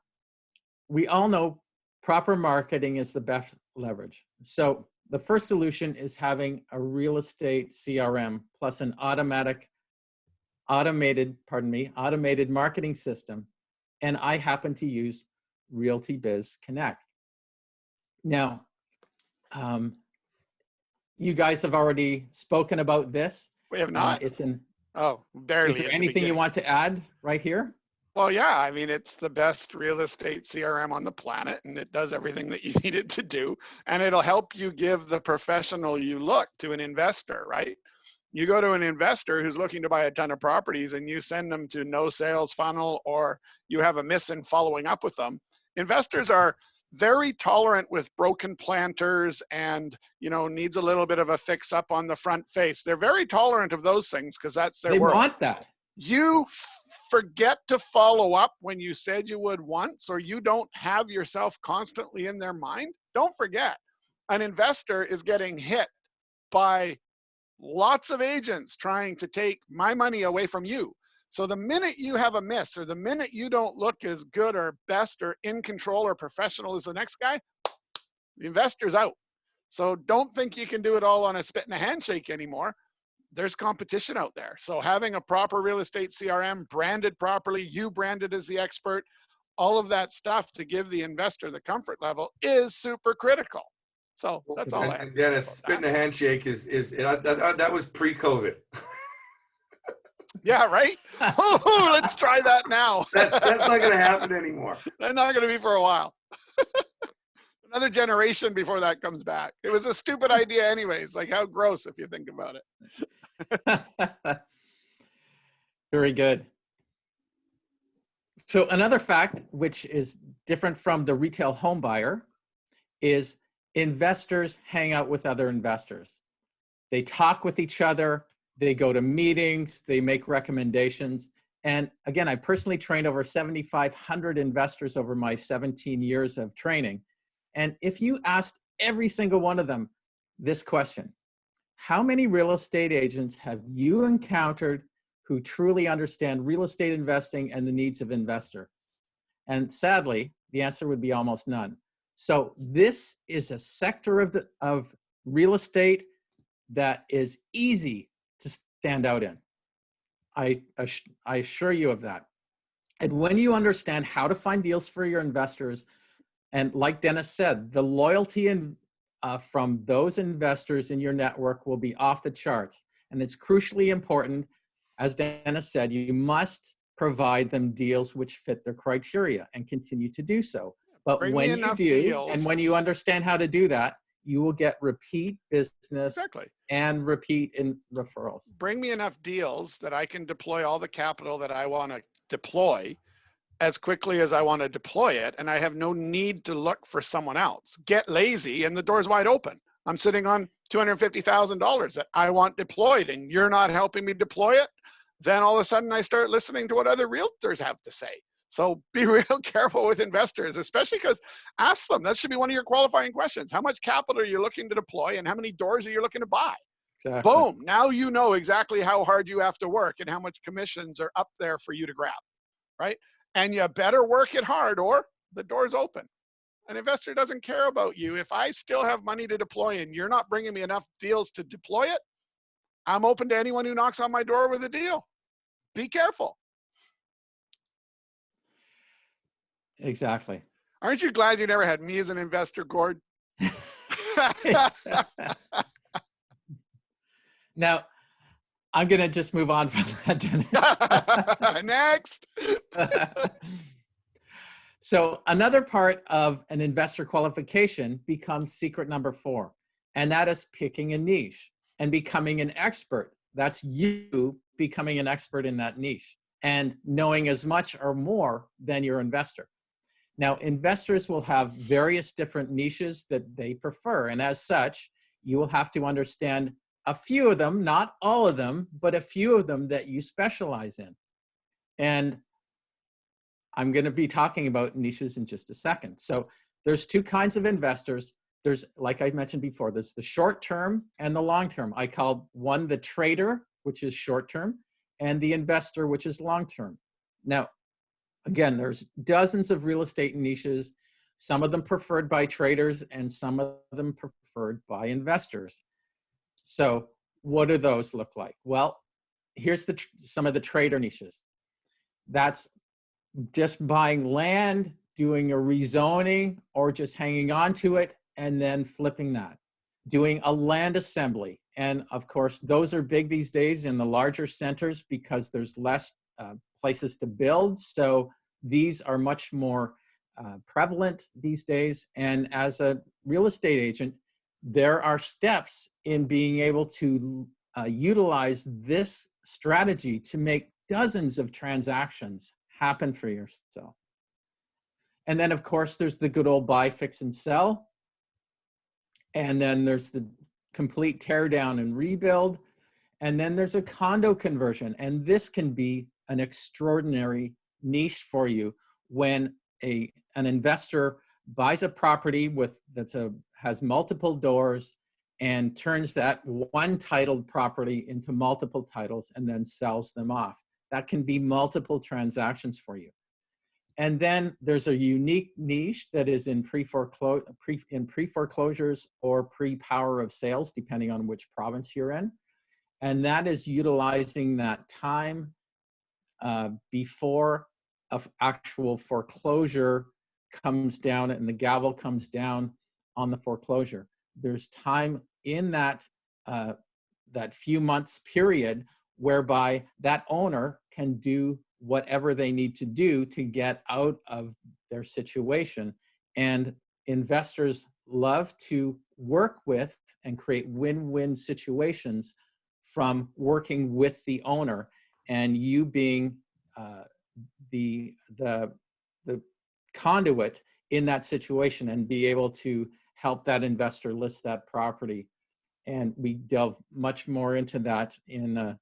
we all know proper marketing is the best leverage. So the first solution is having a real estate CRM plus an automated marketing system. And I happen to use RealtyBizConnect. Now, you guys have already spoken about this. We have not. Barely. Is there anything you want to add right here? Well, yeah, I mean, it's the best real estate CRM on the planet, and it does everything that you need it to do. And it'll help you give the professional you look to an investor, right? You go to an investor who's looking to buy a ton of properties and you send them to no sales funnel, or you have a miss in following up with them. Investors are very tolerant with broken planters and, needs a little bit of a fix up on the front face. They're very tolerant of those things because that's their world. They want that. You forget to follow up when you said you would once, or you don't have yourself constantly in their mind. Don't forget, an investor is getting hit by lots of agents trying to take my money away from you. So the minute you have a miss, or the minute you don't look as good or best or in control or professional as the next guy, the investor's out. So don't think you can do it all on a spit and a handshake anymore. There's competition out there. So having a proper real estate CRM, branded properly, you branded as the expert, all of that stuff to give the investor the comfort level is super critical. So that's all I have. Dennis, spit in a handshake that was pre-COVID. Yeah, right? Let's try that now. That's not going to happen anymore. That's not going to be for a while. Another generation before that comes back. It was a stupid idea anyways. Like, how gross if you think about it. Very good. So another fact, which is different from the retail home buyer, is investors hang out with other investors. They talk with each other. They go to meetings. They make recommendations. And again, I personally trained over 7,500 investors over my 17 years of training. And if you asked every single one of them this question, how many real estate agents have you encountered who truly understand real estate investing and the needs of investors? And sadly, the answer would be almost none. So this is a sector of real estate that is easy to stand out in. I assure you of that. And when you understand how to find deals for your investors, and like Dennis said, the loyalty from those investors in your network will be off the charts. And it's crucially important, as Dennis said, you must provide them deals which fit their criteria and continue to do so. But when you do, and when you understand how to do that, you will get repeat business and repeat in referrals. Bring me enough deals that I can deploy all the capital that I want to deploy as quickly as I want to deploy it, and I have no need to look for someone else. Get lazy and the door's wide open. I'm sitting on $250,000 that I want deployed and you're not helping me deploy it. Then all of a sudden I start listening to what other realtors have to say. So be real careful with investors, especially because ask them, that should be one of your qualifying questions. How much capital are you looking to deploy and how many doors are you looking to buy? Exactly. Boom, now you know exactly how hard you have to work and how much commissions are up there for you to grab, right? And you better work it hard or the door's open. An investor doesn't care about you. If I still have money to deploy and you're not bringing me enough deals to deploy it, I'm open to anyone who knocks on my door with a deal. Be careful. Exactly. Aren't you glad you never had me as an investor, Gord? Now, I'm going to just move on from that, Dennis. Next. So another part of an investor qualification becomes secret number 4, and that is picking a niche and becoming an expert. That's you becoming an expert in that niche and knowing as much or more than your investor. Now, investors will have various different niches that they prefer, and as such, you will have to understand a few of them, not all of them, but a few of them that you specialize in. And I'm going to be talking about niches in just a second. So there's 2 kinds of investors. There's, like I mentioned before, there's the short term and the long term. I call one the trader, which is short term, and the investor, which is long term. Now, again, there's dozens of real estate niches, some of them preferred by traders and some of them preferred by investors. So what do those look like? Well, here's some of the trader niches. That's just buying land, doing a rezoning, or just hanging on to it and then flipping that. Doing a land assembly. And of course, those are big these days in the larger centers because there's less places to build. So these are much more prevalent these days. And as a real estate agent, there are steps in being able to utilize this strategy to make dozens of transactions happen for yourself. And then, of course, there's the good old buy, fix, and sell. And then there's the complete tear down and rebuild. And then there's a condo conversion. And this can be an extraordinary niche for you when an investor buys a property has multiple doors and turns that one titled property into multiple titles and then sells them off. That can be multiple transactions for you. And then there's a unique niche that is in pre-foreclosures or pre-power of sales, depending on which province you're in. And that is utilizing that time before an actual foreclosure comes down and the gavel comes down on the foreclosure. There's time in that few months period whereby that owner can do whatever they need to do to get out of their situation. And investors love to work with and create win-win situations from working with the owner and you being the conduit in that situation and be able to help that investor list that property. And we delve much more into that in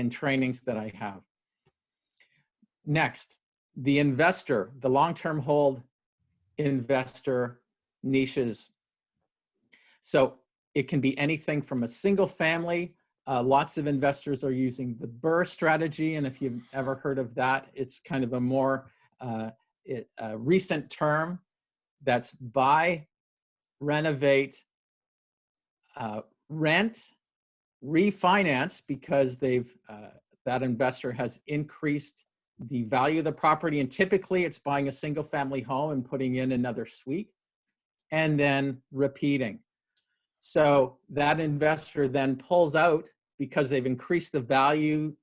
trainings that I have. Next, the investor, the long-term hold investor niches. So it can be anything from a single family. Lots of investors are using the BRRRR strategy. And if you've ever heard of that, it's kind of a more recent term. That's buy, renovate, rent, refinance because that investor has increased the value of the property, and typically it's buying a single family home and putting in another suite and then repeating. So that investor then pulls out because they've increased the value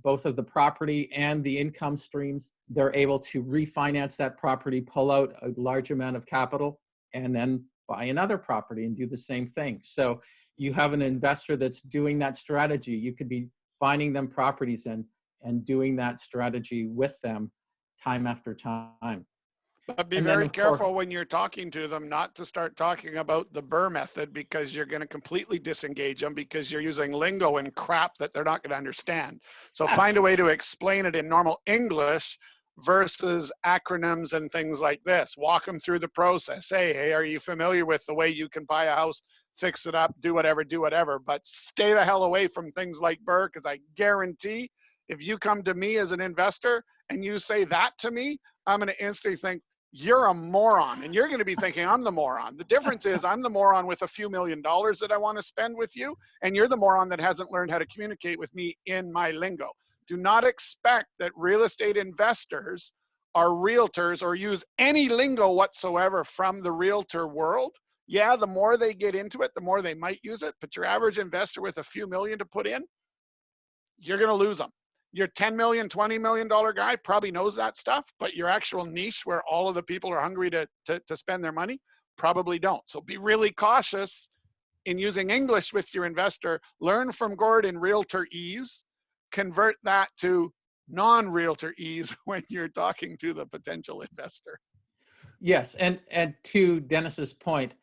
both of the property and the income streams. They're able to refinance that property, pull out a large amount of capital, and then buy another property and do the same thing. So you have an investor that's doing that strategy. You could be finding them properties and doing that strategy with them time after time. But be very careful when you're talking to them not to start talking about the BRRRR method because you're going to completely disengage them because you're using lingo and crap that they're not going to understand. So find a way to explain it in normal English versus acronyms and things like this. Walk them through the process. Say, hey, are you familiar with the way you can buy a house, fix it up, do whatever, but stay the hell away from things like BRRRR because I guarantee if you come to me as an investor and you say that to me, I'm going to instantly think, you're a moron. And you're going to be thinking, I'm the moron. The difference is I'm the moron with a few $1 million that I want to spend with you. And you're the moron that hasn't learned how to communicate with me in my lingo. Do not expect that real estate investors are realtors or use any lingo whatsoever from the realtor world. Yeah, the more they get into it, the more they might use it. But your average investor with a few million to put in, you're going to lose them. Your $10 million, $20 million guy probably knows that stuff, but your actual niche where all of the people are hungry to spend their money probably don't. So be really cautious in using English with your investor. Learn from Gord in realtor ease, convert that to non-realtor ease when you're talking to the potential investor. Yes, and to Dennis's point,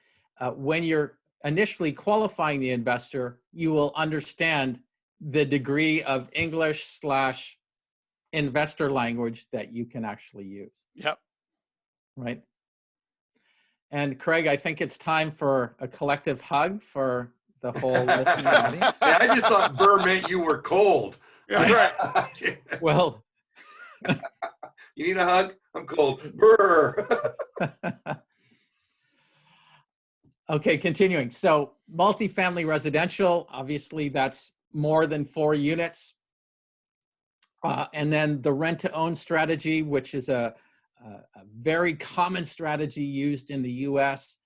when you're initially qualifying the investor, you will understand the degree of English / investor language that you can actually use. Yep. Right. And Craig, I think it's time for a collective hug for the whole listening audience. Yeah, I just thought Burr meant you were cold. Yeah, right. Well, you need a hug? I'm cold. Burr. Okay, continuing. So multifamily residential, obviously that's more than 4 units. And then the rent to own strategy, which is a very common strategy used in the US.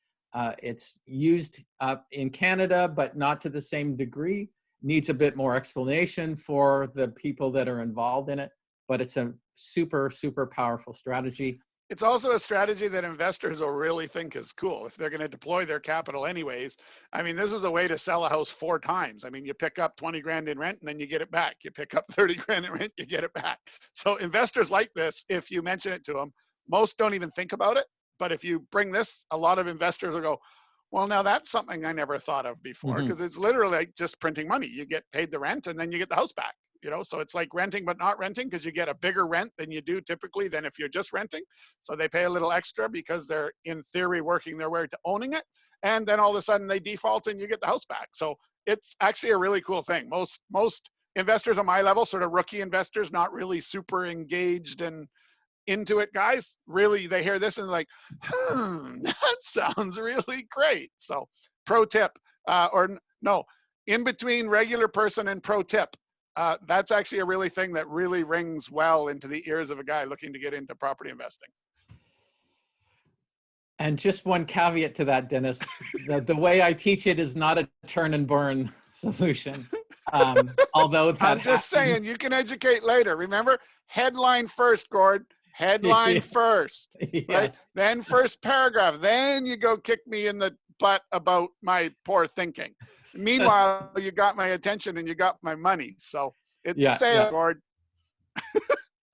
It's used in Canada, but not to the same degree. Needs a bit more explanation for the people that are involved in it, but it's a super, super powerful strategy. It's also a strategy that investors will really think is cool if they're going to deploy their capital anyways. I mean, this is a way to sell a house 4 times. I mean, you pick up 20 grand in rent and then you get it back. You pick up 30 grand in rent, you get it back. So investors like this if you mention it to them. Most don't even think about it. But if you bring this, a lot of investors will go, well, now that's something I never thought of before, because it's literally like just printing money. You get paid the rent and then you get the house back. You know, so it's like renting but not renting, because you get a bigger rent than you do typically than if you're just renting. So they pay a little extra because they're in theory working their way to owning it, and then all of a sudden they default and you get the house back. So it's actually a really cool thing. Most investors on my level, sort of rookie investors, not really super engaged and into it guys, really they hear this and like, that sounds really great. So pro tip, in between regular person and pro tip, that's actually a really thing that really rings well into the ears of a guy looking to get into property investing. And just one caveat to that, Dennis, the way I teach it is not a turn and burn solution. Although that I'm just saying, you can educate later. Remember, headline first, Gord. Headline first, right? Yes. Then first paragraph. Then you go kick me in the butt about my poor thinking. Meanwhile, you got my attention and you got my money. So it's sale, Gord.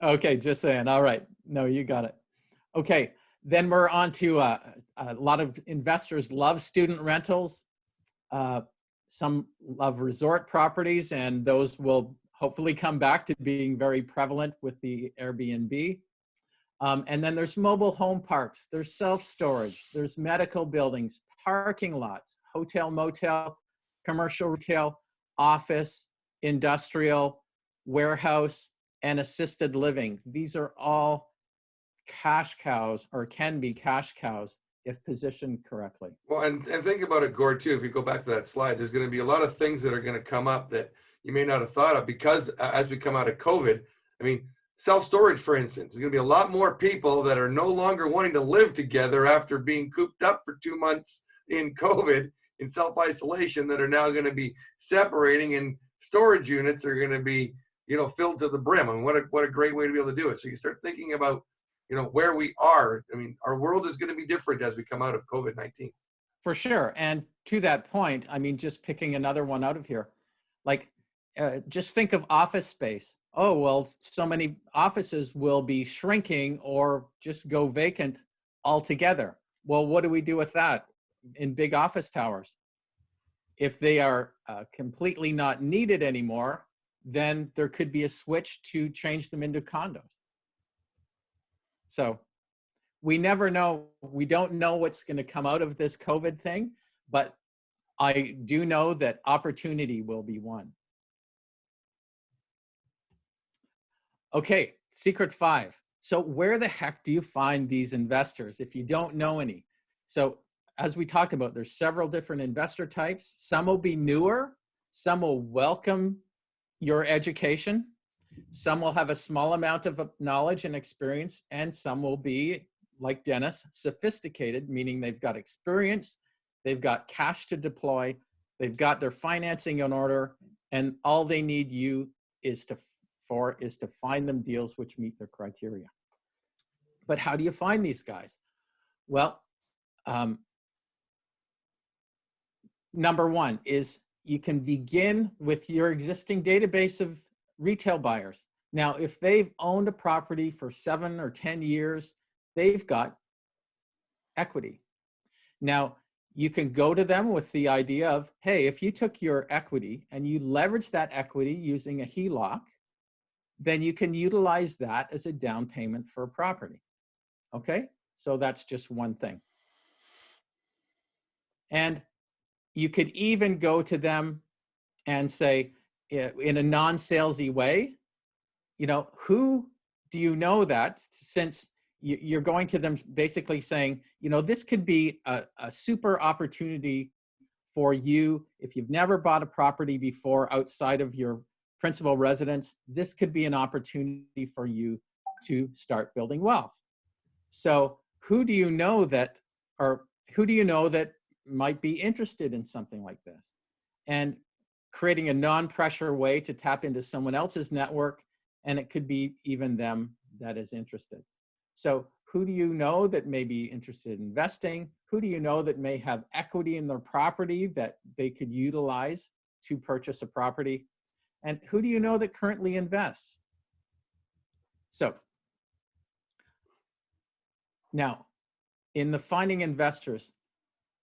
Okay, just saying. All right. No, you got it. Okay, then we're on to a lot of investors love student rentals. Some love resort properties, and those will hopefully come back to being very prevalent with the Airbnb. And then there's mobile home parks, there's self-storage, there's medical buildings, parking lots, hotel, motel, commercial retail, office, industrial, warehouse, and assisted living. These are all cash cows, or can be cash cows if positioned correctly. Well, and think about it, Gord, too. If you go back to that slide, there's going to be a lot of things that are going to come up that you may not have thought of, because as we come out of COVID, I mean, self-storage, for instance, there's going to be a lot more people that are no longer wanting to live together after being cooped up for 2 months in COVID in self-isolation, that are now going to be separating, and storage units are going to be, filled to the brim. I mean, what a great way to be able to do it. So you start thinking about, where we are. I mean, our world is going to be different as we come out of COVID-19. For sure. And to that point, I mean, just picking another one out of here, like just think of office space. Oh, well, so many offices will be shrinking or just go vacant altogether. Well, what do we do with that in big office towers? If they are completely not needed anymore, then there could be a switch to change them into condos. So we never know. We don't know what's going to come out of this COVID thing, but I do know that opportunity will be one. Okay, secret 5. So where the heck do you find these investors if you don't know any? So as we talked about, there's several different investor types. Some will be newer. Some will welcome your education. Some will have a small amount of knowledge and experience, and some will be, like Dennis, sophisticated, meaning they've got experience, they've got cash to deploy, they've got their financing in order, and all they need you is to find them deals which meet their criteria. But how do you find these guys? Well, number one is you can begin with your existing database of retail buyers. Now, if they've owned a property for 7 or 10 years, they've got equity. Now, you can go to them with the idea of, hey, if you took your equity and you leverage that equity using a HELOC, then you can utilize that as a down payment for a property. Okay, so that's just one thing. And you could even go to them and say, in a non-salesy way, you know, who do you know that, since you're going to them basically saying, you know, this could be a super opportunity for you. If you've never bought a property before outside of your principal residence, this could be an opportunity for you to start building wealth. So who do you know that, or who do you know that might be interested in something like this? And creating a non-pressure way to tap into someone else's network, and it could be even them that is interested. So who do you know that may be interested in investing? Who do you know that may have equity in their property that they could utilize to purchase a property? And who do you know that currently invests? So now, in the finding investors,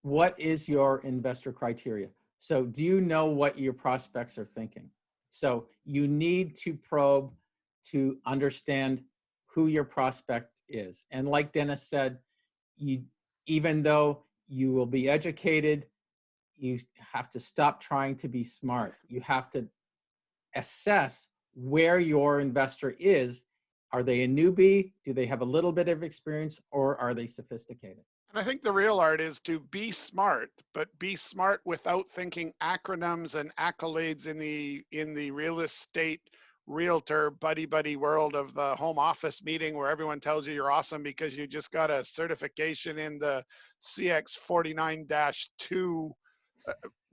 what is your investor criteria? So do you know what your prospects are thinking? So you need to probe to understand who your prospect is. And like Dennis said, even though you will be educated, you have to stop trying to be smart. You have to assess where your investor is. Are they a newbie? Do they have a little bit of experience, or are they sophisticated? And I think the real art is to be smart, but be smart without thinking acronyms and accolades in the real estate realtor buddy world of the home office meeting where everyone tells you you're awesome because you just got a certification in the CX 49-2.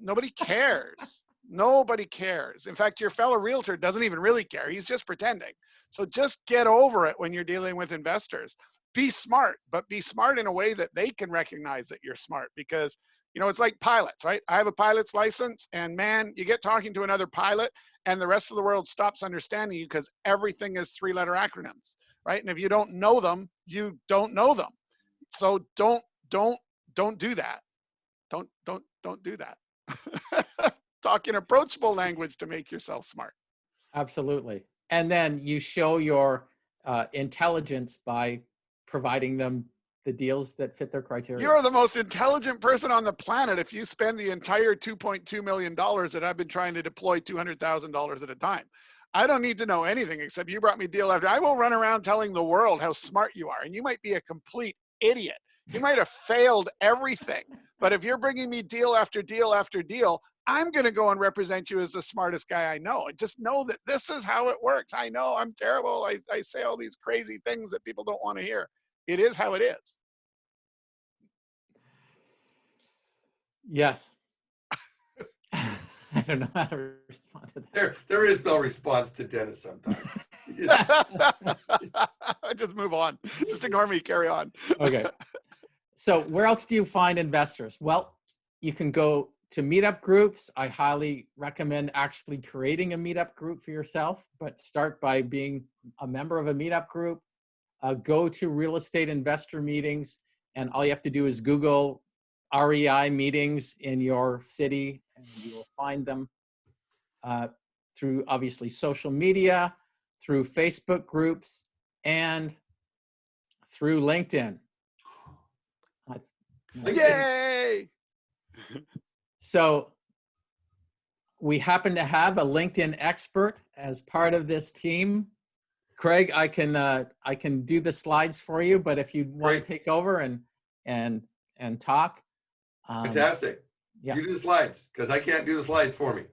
Nobody cares. Nobody cares. In fact, your fellow realtor doesn't even really care. He's just pretending. So just get over it when you're dealing with investors. Be smart, but be smart in a way that they can recognize that you're smart, because, you know, it's like pilots, right? I have a pilot's license, and man, you get talking to another pilot and the rest of the world stops understanding you because everything is 3-letter acronyms, right? And if you don't know them, you don't know them. So don't do that. Don't do that. Talk in approachable language to make yourself smart. Absolutely. And then you show your intelligence by providing them the deals that fit their criteria. You're the most intelligent person on the planet if you spend the entire $2.2 million that I've been trying to deploy $200,000 at a time. I don't need to know anything except you brought me deal after. I will run around telling the world how smart you are, and you might be a complete idiot. You might have failed everything, but if you're bringing me deal after deal after deal, I'm going to go and represent you as the smartest guy I know. And just know that this is how it works. I know I'm terrible. I say all these crazy things that people don't want to hear. It is how it is. Yes. I don't know how to respond to that. There is no response to Dennis sometimes. Just move on. Just ignore me. Carry on. Okay. So where else do you find investors? Well, you can go to meetup groups. I highly recommend actually creating a meetup group for yourself, but start by being a member of a meetup group. Go to real estate investor meetings, and all you have to do is Google REI meetings in your city, and you will find them through obviously social media, through Facebook groups, and through LinkedIn. Yay! So we happen to have a LinkedIn expert as part of this team. Craig, I can do the slides for you, but if you want to take over and talk. Fantastic. Yeah. You do the slides, because I can't do the slides for me.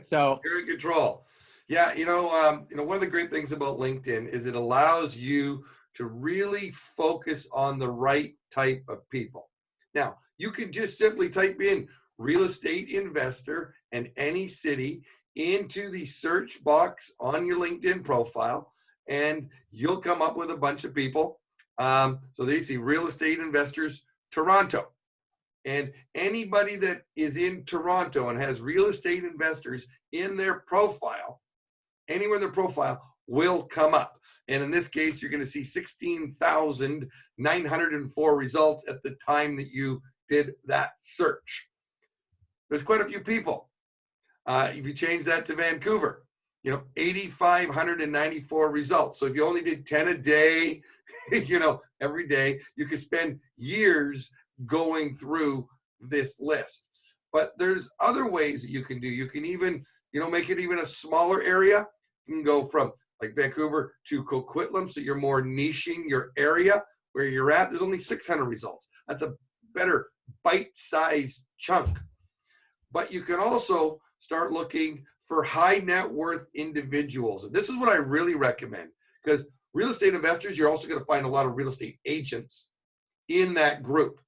So you're in control. Yeah, one of the great things about LinkedIn is it allows you to really focus on the right type of people. Now, you can just simply type in real estate investor and any city, into the search box on your LinkedIn profile, and you'll come up with a bunch of people. So they see real estate investors, Toronto. And anybody that is in Toronto and has real estate investors in their profile, anywhere in their profile, will come up. And in this case, you're going to see 16,904 results at the time that you did that search. There's quite a few people. If you change that to Vancouver, 8,594 results. So if you only did 10 a day, every day, you could spend years going through this list. But there's other ways that you can do. You can even, make it even a smaller area. You can go from like Vancouver to Coquitlam, so you're more niching your area where you're at. There's only 600 results. That's a better bite-sized chunk. But you can also start looking for high net worth individuals. And this is what I really recommend, because real estate investors, you're also going to find a lot of real estate agents in that group.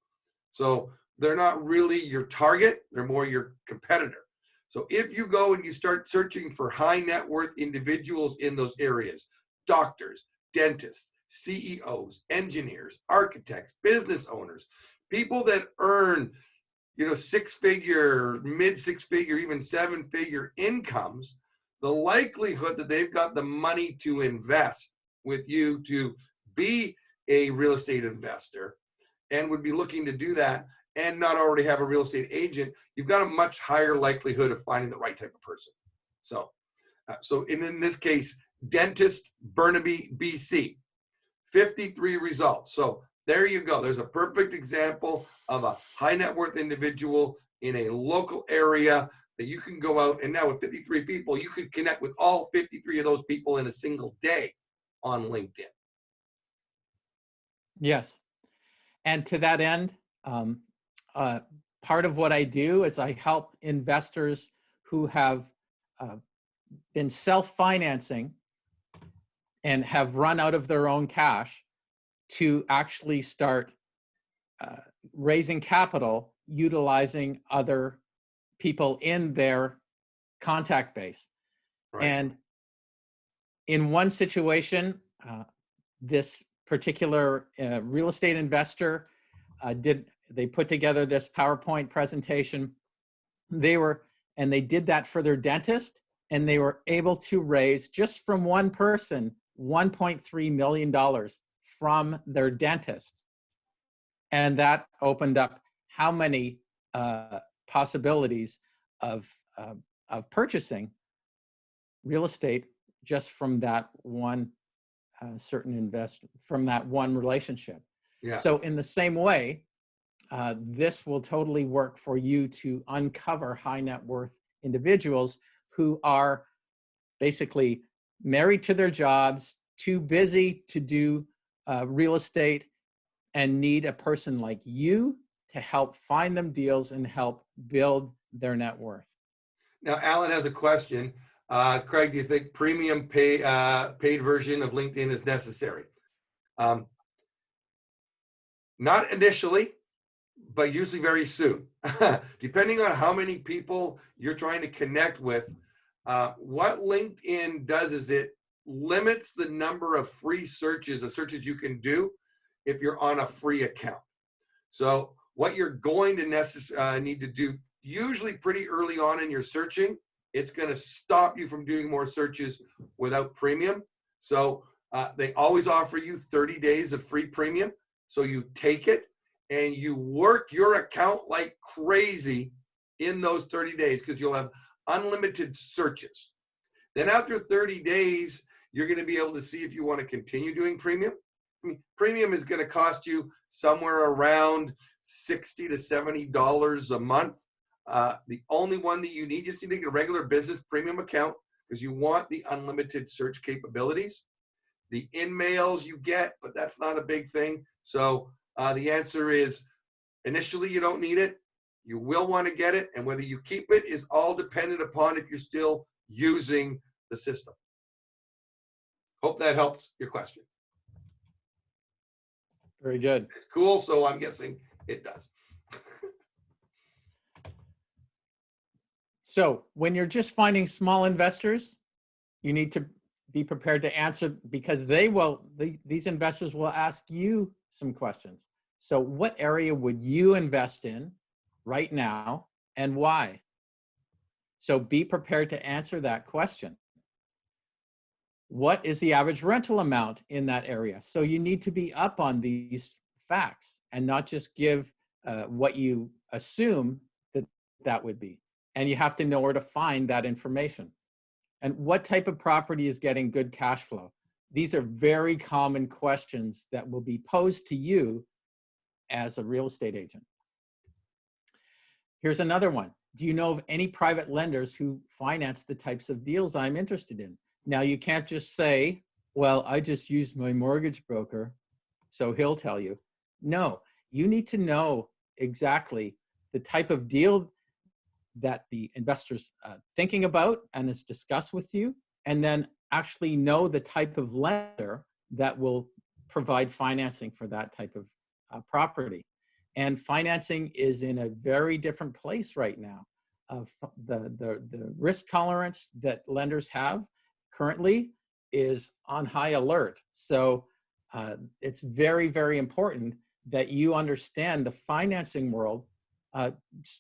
So they're not really your target, they're more your competitor. So if you go and you start searching for high net worth individuals in those areas, doctors, dentists, CEOs, engineers, architects, business owners, people that earn, six-figure, mid-six-figure, even seven-figure incomes, the likelihood that they've got the money to invest with you to be a real estate investor and would be looking to do that and not already have a real estate agent, you've got a much higher likelihood of finding the right type of person. So in this case, dentist, Burnaby, BC, 53 results. So there you go. There's a perfect example of a high net worth individual in a local area that you can go out, and now with 53 people, you could connect with all 53 of those people in a single day on LinkedIn. Yes. And to that end, part of what I do is I help investors who have been self-financing and have run out of their own cash to actually start raising capital utilizing other people in their contact base. Right. And in one situation, this particular real estate investor they put together this PowerPoint presentation. They did that for their dentist, and they were able to raise, just from one person, $1.3 million from their dentist. And that opened up how many possibilities of purchasing real estate just from that one certain investment, from that one relationship. Yeah. So in the same way, this will totally work for you to uncover high net worth individuals who are basically married to their jobs, too busy to do real estate, and need a person like you to help find them deals and help build their net worth. Now, Alan has a question. Craig, do you think premium paid version of LinkedIn is necessary? Not initially, but usually very soon. Depending on how many people you're trying to connect with, what LinkedIn does is it limits the number of free searches you can do if you're on a free account. So what you're going to need to do, usually pretty early on in your searching, it's going to stop you from doing more searches without premium. So they always offer you 30 days of free premium. So you take it and you work your account like crazy in those 30 days because you'll have unlimited searches. Then after 30 days, you're going to be able to see if you want to continue doing premium. I mean, premium is going to cost you somewhere around $60 to $70 a month. The only one that you need, just need to get a regular business premium account because you want the unlimited search capabilities. The in-mails you get, but that's not a big thing. So the answer is initially you don't need it. You will want to get it, and whether you keep it is all dependent upon if you're still using the system. Hope that helps your question. Very good. It's cool, so I'm guessing it does. So when you're just finding small investors, you need to be prepared to answer, because these investors will ask you some questions. So what area would you invest in right now and why? So be prepared to answer that question. What is the average rental amount in that area? So you need to be up on these facts and not just give what you assume that that would be. And you have to know where to find that information. And what type of property is getting good cash flow? These are very common questions that will be posed to you as a real estate agent. Here's another one. Do you know of any private lenders who finance the types of deals I'm interested in? Now, you can't just say, well, I just used my mortgage broker, so he'll tell you. No, you need to know exactly the type of deal that the investor's thinking about and is discussed with you, and then actually know the type of lender that will provide financing for that type of property. And financing is in a very different place right now. The risk tolerance that lenders have currently is on high alert. So it's very, very important that you understand the financing world.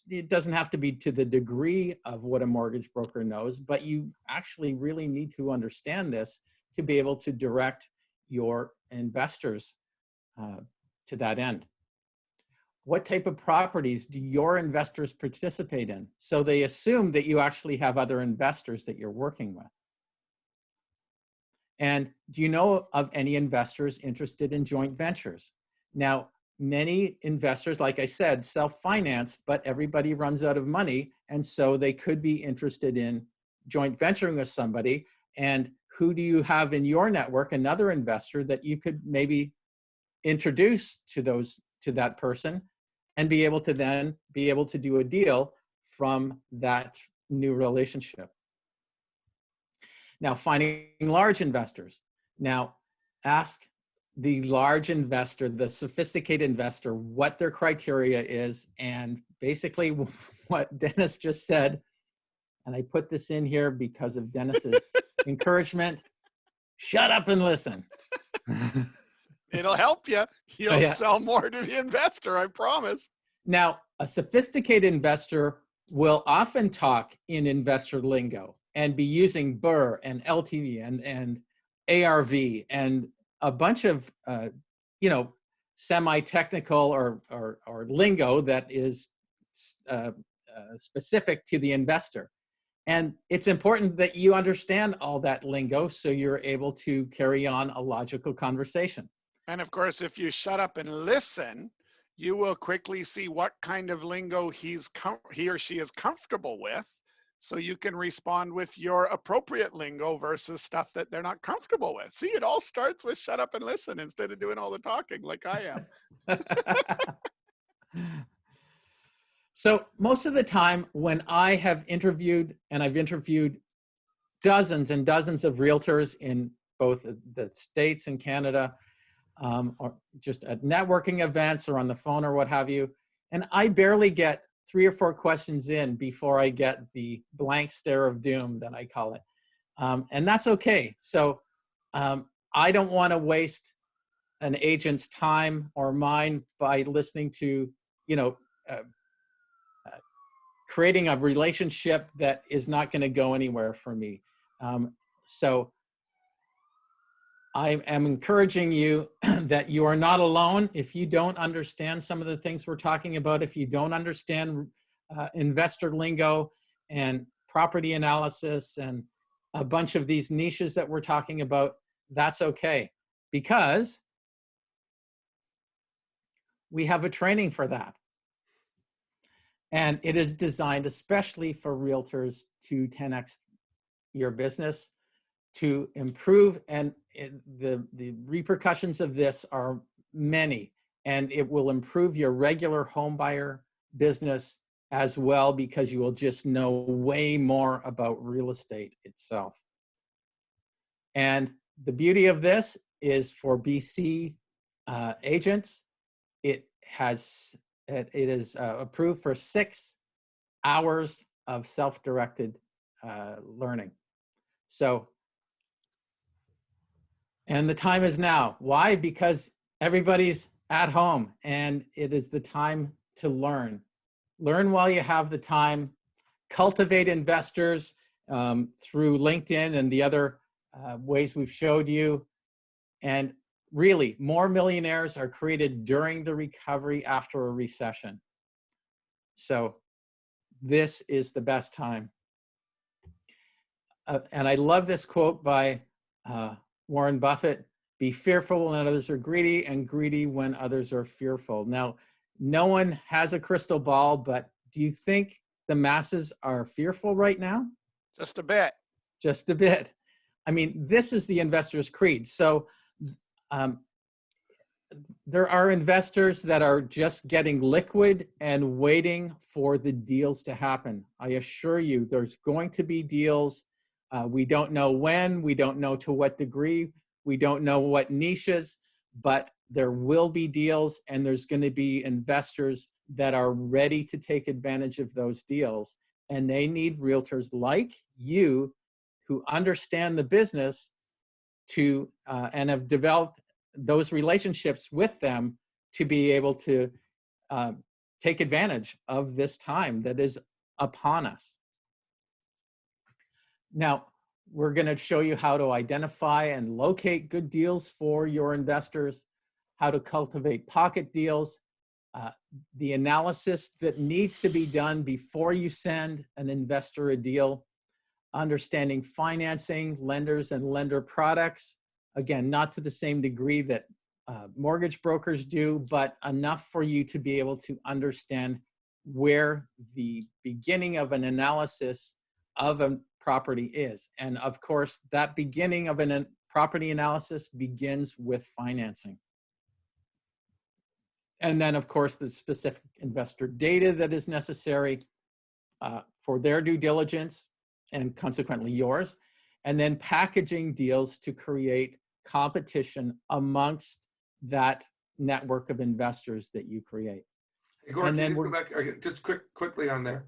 It doesn't have to be to the degree of what a mortgage broker knows, but you actually really need to understand this to be able to direct your investors to that end. What type of properties do your investors participate in? So they assume that you actually have other investors that you're working with. And do you know of any investors interested in joint ventures? Now, many investors, like I said, self-finance, but everybody runs out of money. And so they could be interested in joint venturing with somebody. And who do you have in your network, another investor that you could maybe introduce to that person and be able to then be able to do a deal from that new relationship? Now, finding large investors. Now, ask the large investor, the sophisticated investor, what their criteria is. And basically what Dennis just said, and I put this in here because of Dennis's encouragement, shut up and listen. It'll help you. You'll Yeah. sell more to the investor, I promise. Now, a sophisticated investor will often talk in investor lingo and be using BRRRR and LTV and ARV and a bunch of semi-technical or lingo that is specific to the investor. And it's important that you understand all that lingo so you're able to carry on a logical conversation. And of course, if you shut up and listen, you will quickly see what kind of lingo he or she is comfortable with, so you can respond with your appropriate lingo versus stuff that they're not comfortable with. See, it all starts with shut up and listen instead of doing all the talking like I am. So most of the time when I have interviewed, and I've interviewed dozens and dozens of realtors in both the States and Canada, or just at networking events or on the phone or what have you, and I barely get 3 or 4 questions in before I get the blank stare of doom that I call it. And that's okay. So I don't want to waste an agent's time or mine by listening to, creating a relationship that is not going to go anywhere for me. So I am encouraging you that you are not alone. If you don't understand some of the things we're talking about, if you don't understand investor lingo and property analysis and a bunch of these niches that we're talking about, that's okay, because we have a training for that. And it is designed especially for realtors to 10x your business, to improve, and the repercussions of this are many, and it will improve your regular home buyer business as well, because you will just know way more about real estate itself. And the beauty of this is for BC agents, it is approved for 6 hours of self-directed learning. So, and the time is now. Why? Because everybody's at home and it is the time to learn. Learn while you have the time. Cultivate investors through LinkedIn and the other ways we've showed you. And really, more millionaires are created during the recovery after a recession. So this is the best time. And I love this quote by Warren Buffett: be fearful when others are greedy, and greedy when others are fearful. Now, no one has a crystal ball, but do you think the masses are fearful right now? Just a bit. Just a bit. I mean, this is the investor's creed. So there are investors that are just getting liquid and waiting for the deals to happen. I assure you, there's going to be deals. We don't know when, we don't know to what degree, we don't know what niches, but there will be deals, and there's going to be investors that are ready to take advantage of those deals. And they need realtors like you who understand the business to and have developed those relationships with them to be able to take advantage of this time that is upon us. Now, we're going to show you how to identify and locate good deals for your investors, how to cultivate pocket deals, the analysis that needs to be done before you send an investor a deal, understanding financing, lenders and lender products. Again, not to the same degree that mortgage brokers do, but enough for you to be able to understand where the beginning of an analysis of a property is. And of course, that beginning of a property analysis begins with financing. And then, of course, the specific investor data that is necessary for their due diligence and consequently yours. And then packaging deals to create competition amongst that network of investors that you create. Hey, Gord, And can then you we're go back just quickly on there?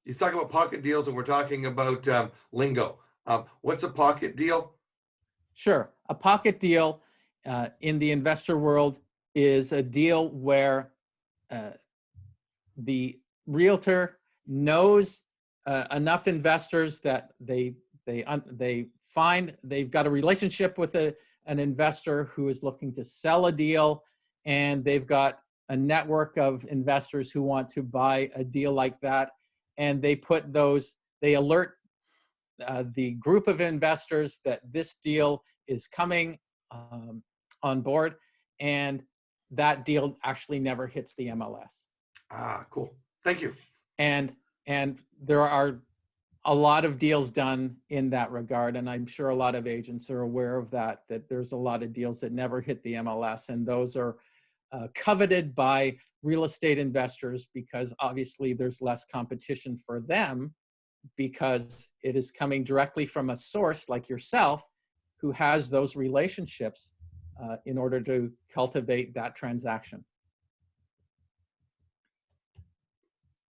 He's talking about pocket deals, and we're talking about lingo. What's a pocket deal? Sure. A pocket deal in the investor world is a deal where the realtor knows enough investors that they find they've got a relationship with an investor who is looking to sell a deal, and they've got a network of investors who want to buy a deal like that, and they alert the group of investors that this deal is coming on board, and that deal actually never hits the MLS. Ah, cool. Thank you. And there are a lot of deals done in that regard, and I'm sure a lot of agents are aware of that there's a lot of deals that never hit the MLS, and those are coveted by real estate investors because obviously there's less competition for them because it is coming directly from a source like yourself who has those relationships in order to cultivate that transaction.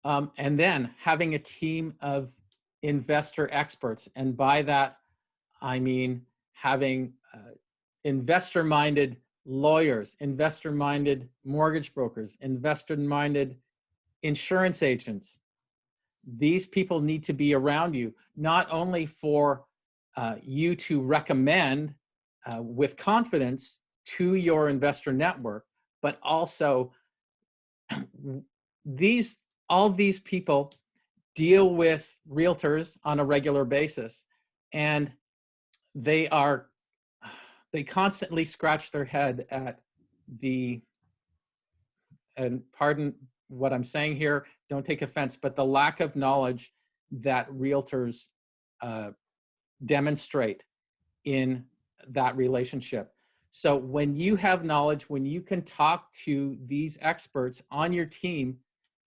And then having a team of investor experts. And by that, I mean having investor-minded lawyers, investor-minded mortgage brokers, investor-minded insurance agents. These people need to be around you, not only for you to recommend with confidence to your investor network, but also all these people deal with realtors on a regular basis, and they constantly scratch their head at and pardon what I'm saying here, don't take offense, but the lack of knowledge that realtors demonstrate in that relationship. So when you have knowledge, when you can talk to these experts on your team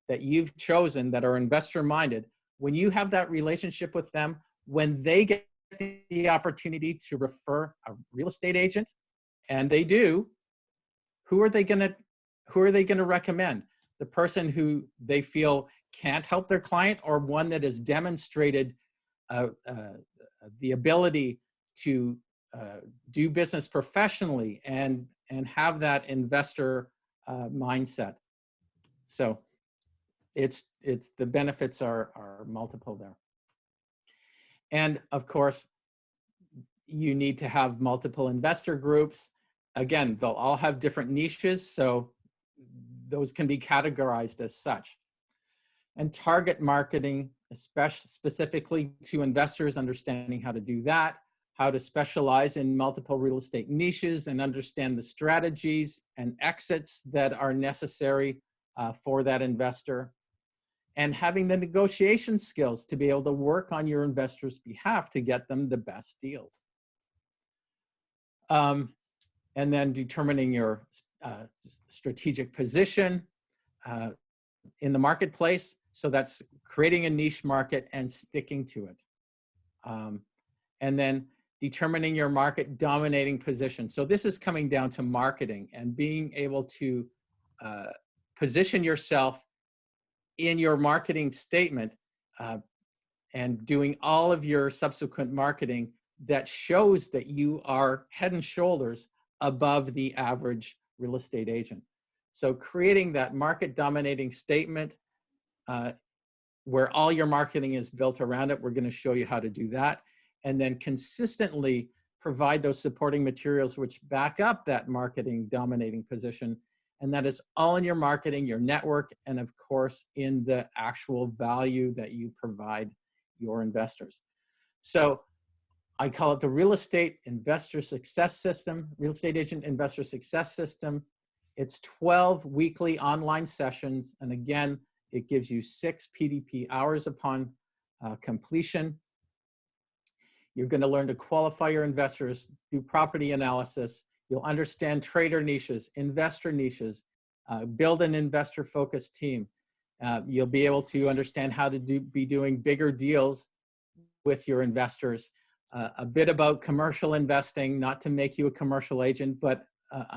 that you've chosen that are investor-minded, when you have that relationship with them, when they get the opportunity to refer a real estate agent, and they do, who are they going to recommend? the person who they feel can't help their client, or one that has demonstrated the ability to do business professionally and have that investor mindset. So it's the benefits are multiple there. And of course, you need to have multiple investor groups. Again, they'll all have different niches, so those can be categorized as such. And target marketing, especially specifically to investors, understanding how to do that, how to specialize in multiple real estate niches and understand the strategies and exits that are necessary for that investor, and having the negotiation skills to be able to work on your investor's behalf to get them the best deals. And then determining your strategic position in the marketplace. So that's creating a niche market and sticking to it. And then determining your market dominating position. So this is coming down to marketing and being able to position yourself in your marketing statement and doing all of your subsequent marketing that shows that you are head and shoulders above the average real estate agent. So creating that market dominating statement where all your marketing is built around it, we're going to show you how to do that. And then consistently provide those supporting materials which back up that marketing dominating position. And that is all in your marketing, your network, and of course, in the actual value that you provide your investors. So I call it the Real Estate Investor Success System, Real Estate Agent Investor Success System. It's 12 weekly online sessions. And again, it gives you 6 PDP hours upon completion. You're going to learn to qualify your investors, do property analysis. You'll understand trader niches, investor niches, build an investor-focused team. You'll be able to understand how to be doing bigger deals with your investors. A bit about commercial investing, not to make you a commercial agent, but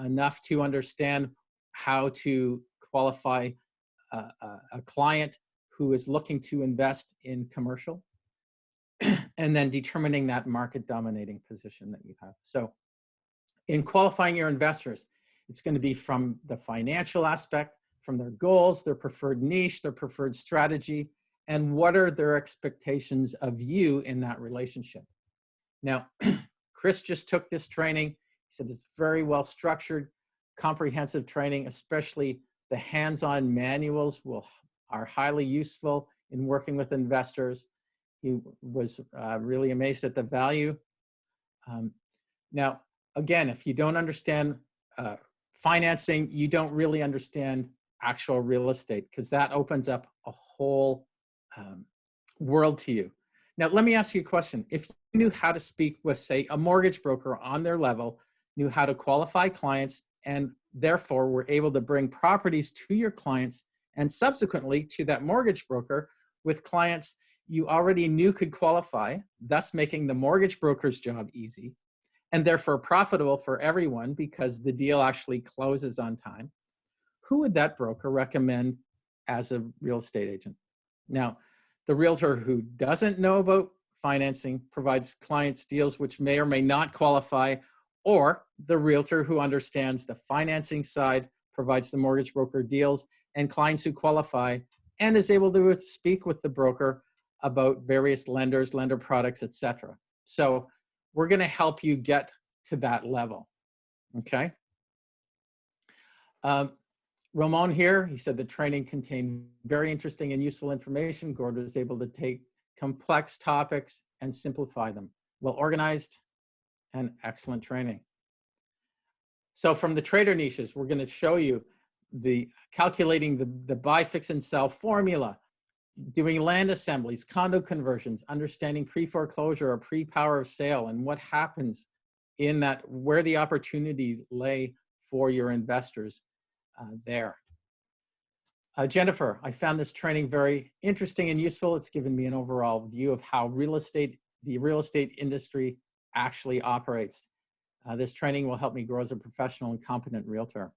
enough to understand how to qualify a client who is looking to invest in commercial. And then determining that market dominating position that you have. So in qualifying your investors, it's going to be from the financial aspect, from their goals, their preferred niche, their preferred strategy, and what are their expectations of you in that relationship. Now, Chris just took this training. He said it's very well structured, comprehensive training, especially the hands-on manuals are highly useful in working with investors. He was really amazed at the value. Now, again, if you don't understand financing, you don't really understand actual real estate, because that opens up a whole world to you. Now, let me ask you a question. If you knew how to speak with, say, a mortgage broker on their level, knew how to qualify clients, and therefore were able to bring properties to your clients and subsequently to that mortgage broker with clients you already knew could qualify, thus making the mortgage broker's job easy and therefore profitable for everyone because the deal actually closes on time, who would that broker recommend as a real estate agent? Now, the realtor who doesn't know about financing provides clients deals which may or may not qualify, or the realtor who understands the financing side provides the mortgage broker deals and clients who qualify and is able to speak with the broker about various lenders, lender products, etc. So we're going to help you get to that level, okay? Ramon here, he said the training contained very interesting and useful information. Gord was able to take complex topics and simplify them. Well organized and excellent training. So from the trader niches, we're going to show you the calculating the buy, fix, and sell formula, doing land assemblies, condo conversions, understanding pre-foreclosure or pre-power of sale and what happens in that, where the opportunity lay for your investors there. Jennifer, I found this training very interesting and useful. It's given me an overall view of how the real estate industry actually operates. This training will help me grow as a professional and competent realtor.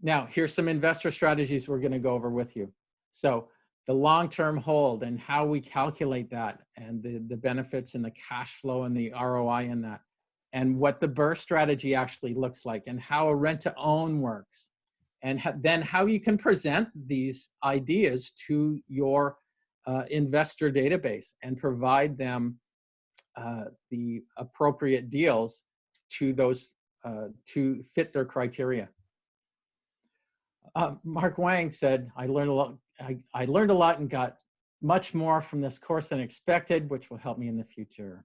Now, here's some investor strategies we're going to go over with you. So the long-term hold and how we calculate that, and the benefits and the cash flow and the ROI in that, and what the BRRRR strategy actually looks like, and how a rent-to-own works, and then how you can present these ideas to your investor database and provide them the appropriate deals to those to fit their criteria. Mark Wang said, I learned a lot. I learned a lot and got much more from this course than expected, which will help me in the future.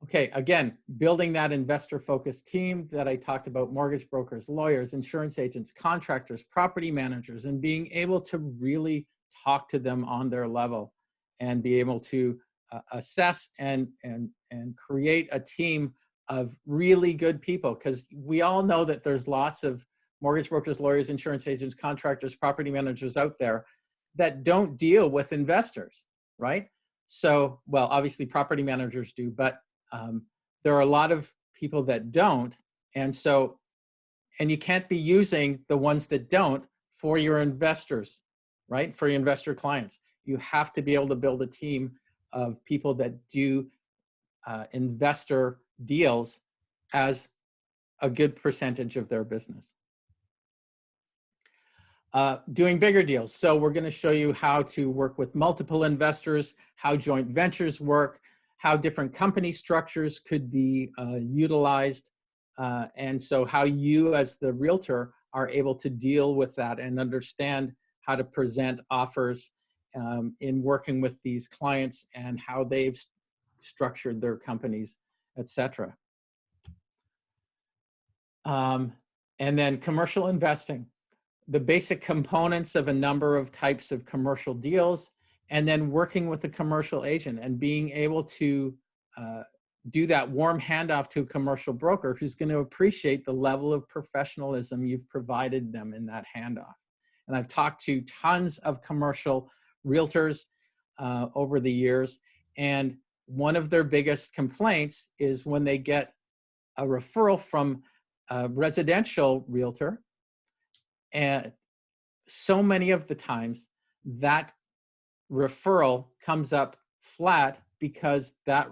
Okay, again, building that investor-focused team that I talked about: mortgage brokers, lawyers, insurance agents, contractors, property managers, and being able to really talk to them on their level and be able to assess and create a team of really good people, because we all know that there's lots of mortgage brokers, lawyers, insurance agents, contractors, property managers out there that don't deal with investors, right? So, well, obviously property managers do, but there are a lot of people that don't. And so, and you can't be using the ones that don't for your investors, right? For your investor clients. You have to be able to build a team of people that do investor deals as a good percentage of their business. Doing bigger deals. So we're going to show you how to work with multiple investors, how joint ventures work, how different company structures could be utilized, and so how you as the realtor are able to deal with that and understand how to present offers in working with these clients and how they've structured their companies, etc. And then commercial investing, the basic components of a number of types of commercial deals, and then working with a commercial agent and being able to do that warm handoff to a commercial broker who's going to appreciate the level of professionalism you've provided them in that handoff. And I've talked to tons of commercial realtors over the years, and one of their biggest complaints is when they get a referral from a residential realtor, and so many of the times that referral comes up flat because that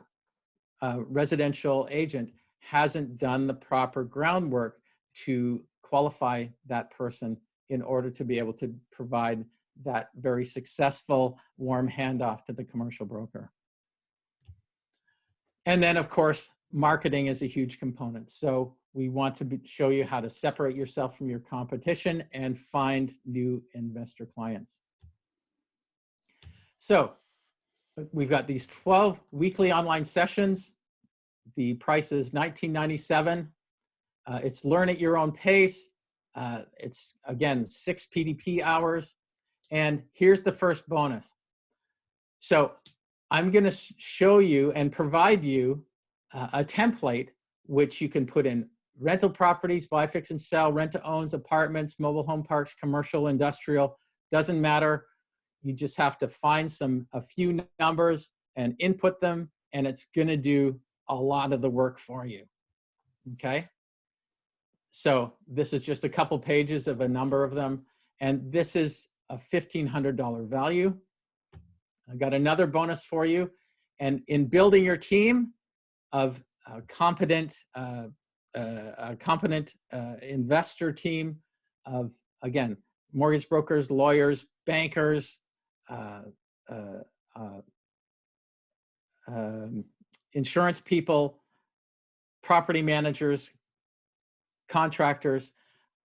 residential agent hasn't done the proper groundwork to qualify that person in order to be able to provide that very successful warm handoff to the commercial broker. And then, of course, marketing is a huge component. So we want to show you how to separate yourself from your competition and find new investor clients. So we've got these 12 weekly online sessions. The price is $19.97. It's learn at your own pace. It's, again, 6 PDP hours. And here's the first bonus. So I'm going to show you and provide you a template which you can put in rental properties, buy, fix, and sell, rent-to-owns, apartments, mobile home parks, commercial, industrial, doesn't matter. You just have to find a few numbers and input them, and it's going to do a lot of the work for you, okay? So this is just a couple pages of a number of them, and this is a $1,500 value. I got another bonus for you, and in building your team of a competent investor team of, again, mortgage brokers, lawyers, bankers, insurance people, property managers, contractors,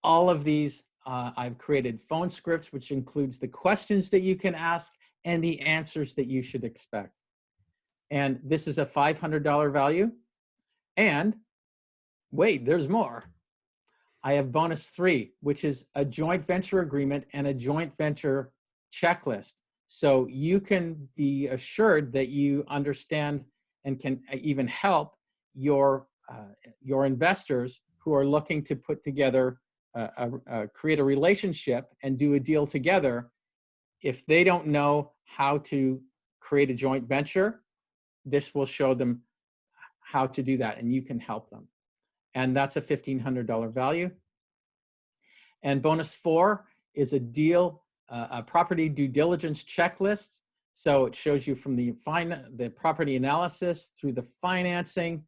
all of these, I've created phone scripts, which includes the questions that you can ask and the answers that you should expect. And this is a $500 value. And wait, there's more. I have bonus 3, which is a joint venture agreement and a joint venture checklist. So you can be assured that you understand and can even help your investors who are looking to put together, create a relationship and do a deal together. If they don't know how to create a joint venture, this will show them how to do that, and you can help them. And that's a $1,500 value. And bonus 4 is a property due diligence checklist. So it shows you from the property analysis through the financing,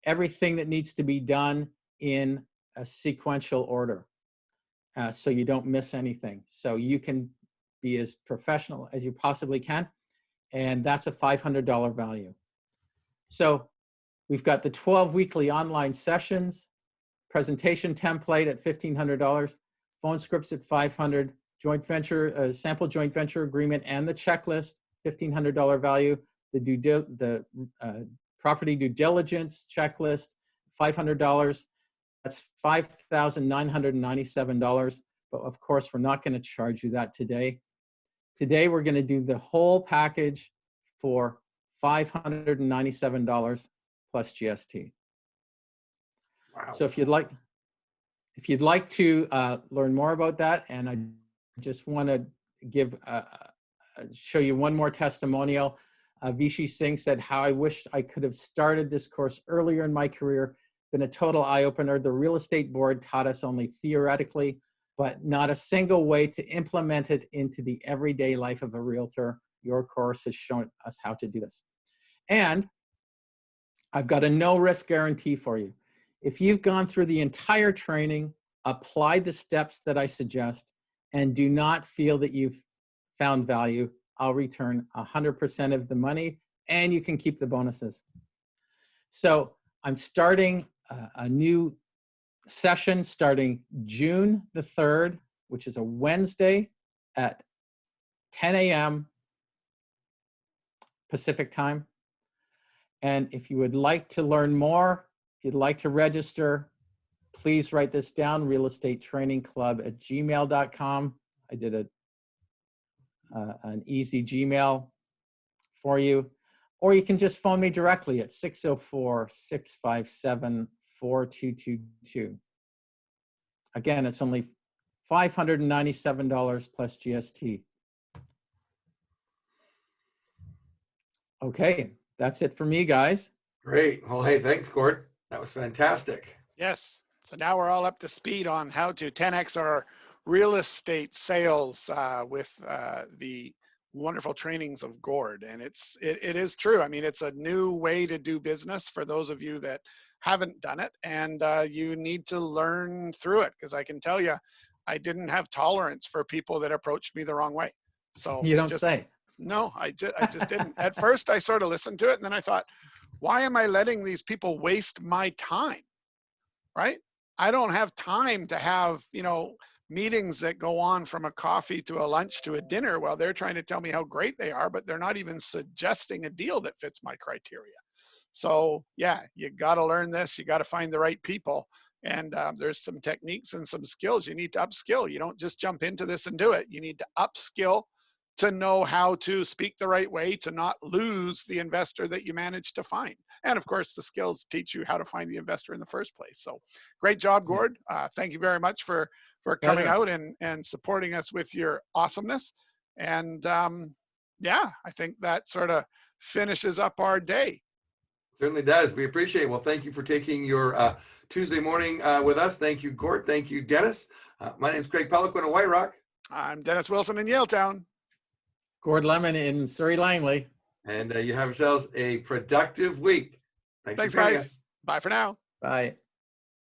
everything that needs to be done in a sequential order. So you don't miss anything. So you can be as professional as you possibly can. And that's a $500 value. So we've got the 12 weekly online sessions, presentation template at $1,500, phone scripts at $500, joint venture, sample joint venture agreement and the checklist, $1,500 value, the property due diligence checklist, $500. That's $5,997. But of course, we're not going to charge you that today. Today, we're going to do the whole package for $597 plus GST. Wow. So if you'd like to learn more about that, and I just want to show you one more testimonial. Vichy Singh said, "How I wish I could have started this course earlier in my career. Been a total eye-opener. The real estate board taught us only theoretically, but not a single way to implement it into the everyday life of a realtor. Your course has shown us how to do this." And I've got a no-risk guarantee for you. If you've gone through the entire training, applied the steps that I suggest, and do not feel that you've found value, I'll return 100% of the money, and you can keep the bonuses. So I'm starting a new session starting June the 3rd, which is a Wednesday at 10 a.m. Pacific time. And if you would like to learn more, if you'd like to register, please write this down, realestatetrainingclub@gmail.com. I did an easy Gmail for you. Or you can just phone me directly at 604-657-4222. Again, it's only $597 plus GST. Okay, that's it for me, guys. Great. Well, hey, thanks, Gord. That was fantastic. Yes. So now we're all up to speed on how to 10x our real estate sales with the wonderful trainings of Gord. And it is true. I mean, it's a new way to do business for those of you that haven't done it, and you need to learn through it, because I can tell you, I didn't have tolerance for people that approached me the wrong way. So You don't say. No, I just didn't. At first, I sort of listened to it, and then I thought, why am I letting these people waste my time? Right? I don't have time to have, meetings that go on from a coffee to a lunch to a dinner while they're trying to tell me how great they are, but they're not even suggesting a deal that fits my criteria. So yeah, you got to learn this. You got to find the right people. And there's some techniques and some skills you need to upskill. You don't just jump into this and do it. You need to upskill to know how to speak the right way, to not lose the investor that you managed to find. And of course, the skills teach you how to find the investor in the first place. So great job, Gord. Thank you very much for coming out and supporting us with your awesomeness. And yeah, I think that sort of finishes up our day. Certainly does. We appreciate it. Well, thank you for taking your Tuesday morning with us. Thank you, Gord. Thank you, Dennis. My name is Craig Peliquin of White Rock. I'm Dennis Wilson in Yaletown. Gord Lemon in Surrey Langley. And you have yourselves a productive week. Thanks, guys. Bye for now. Bye.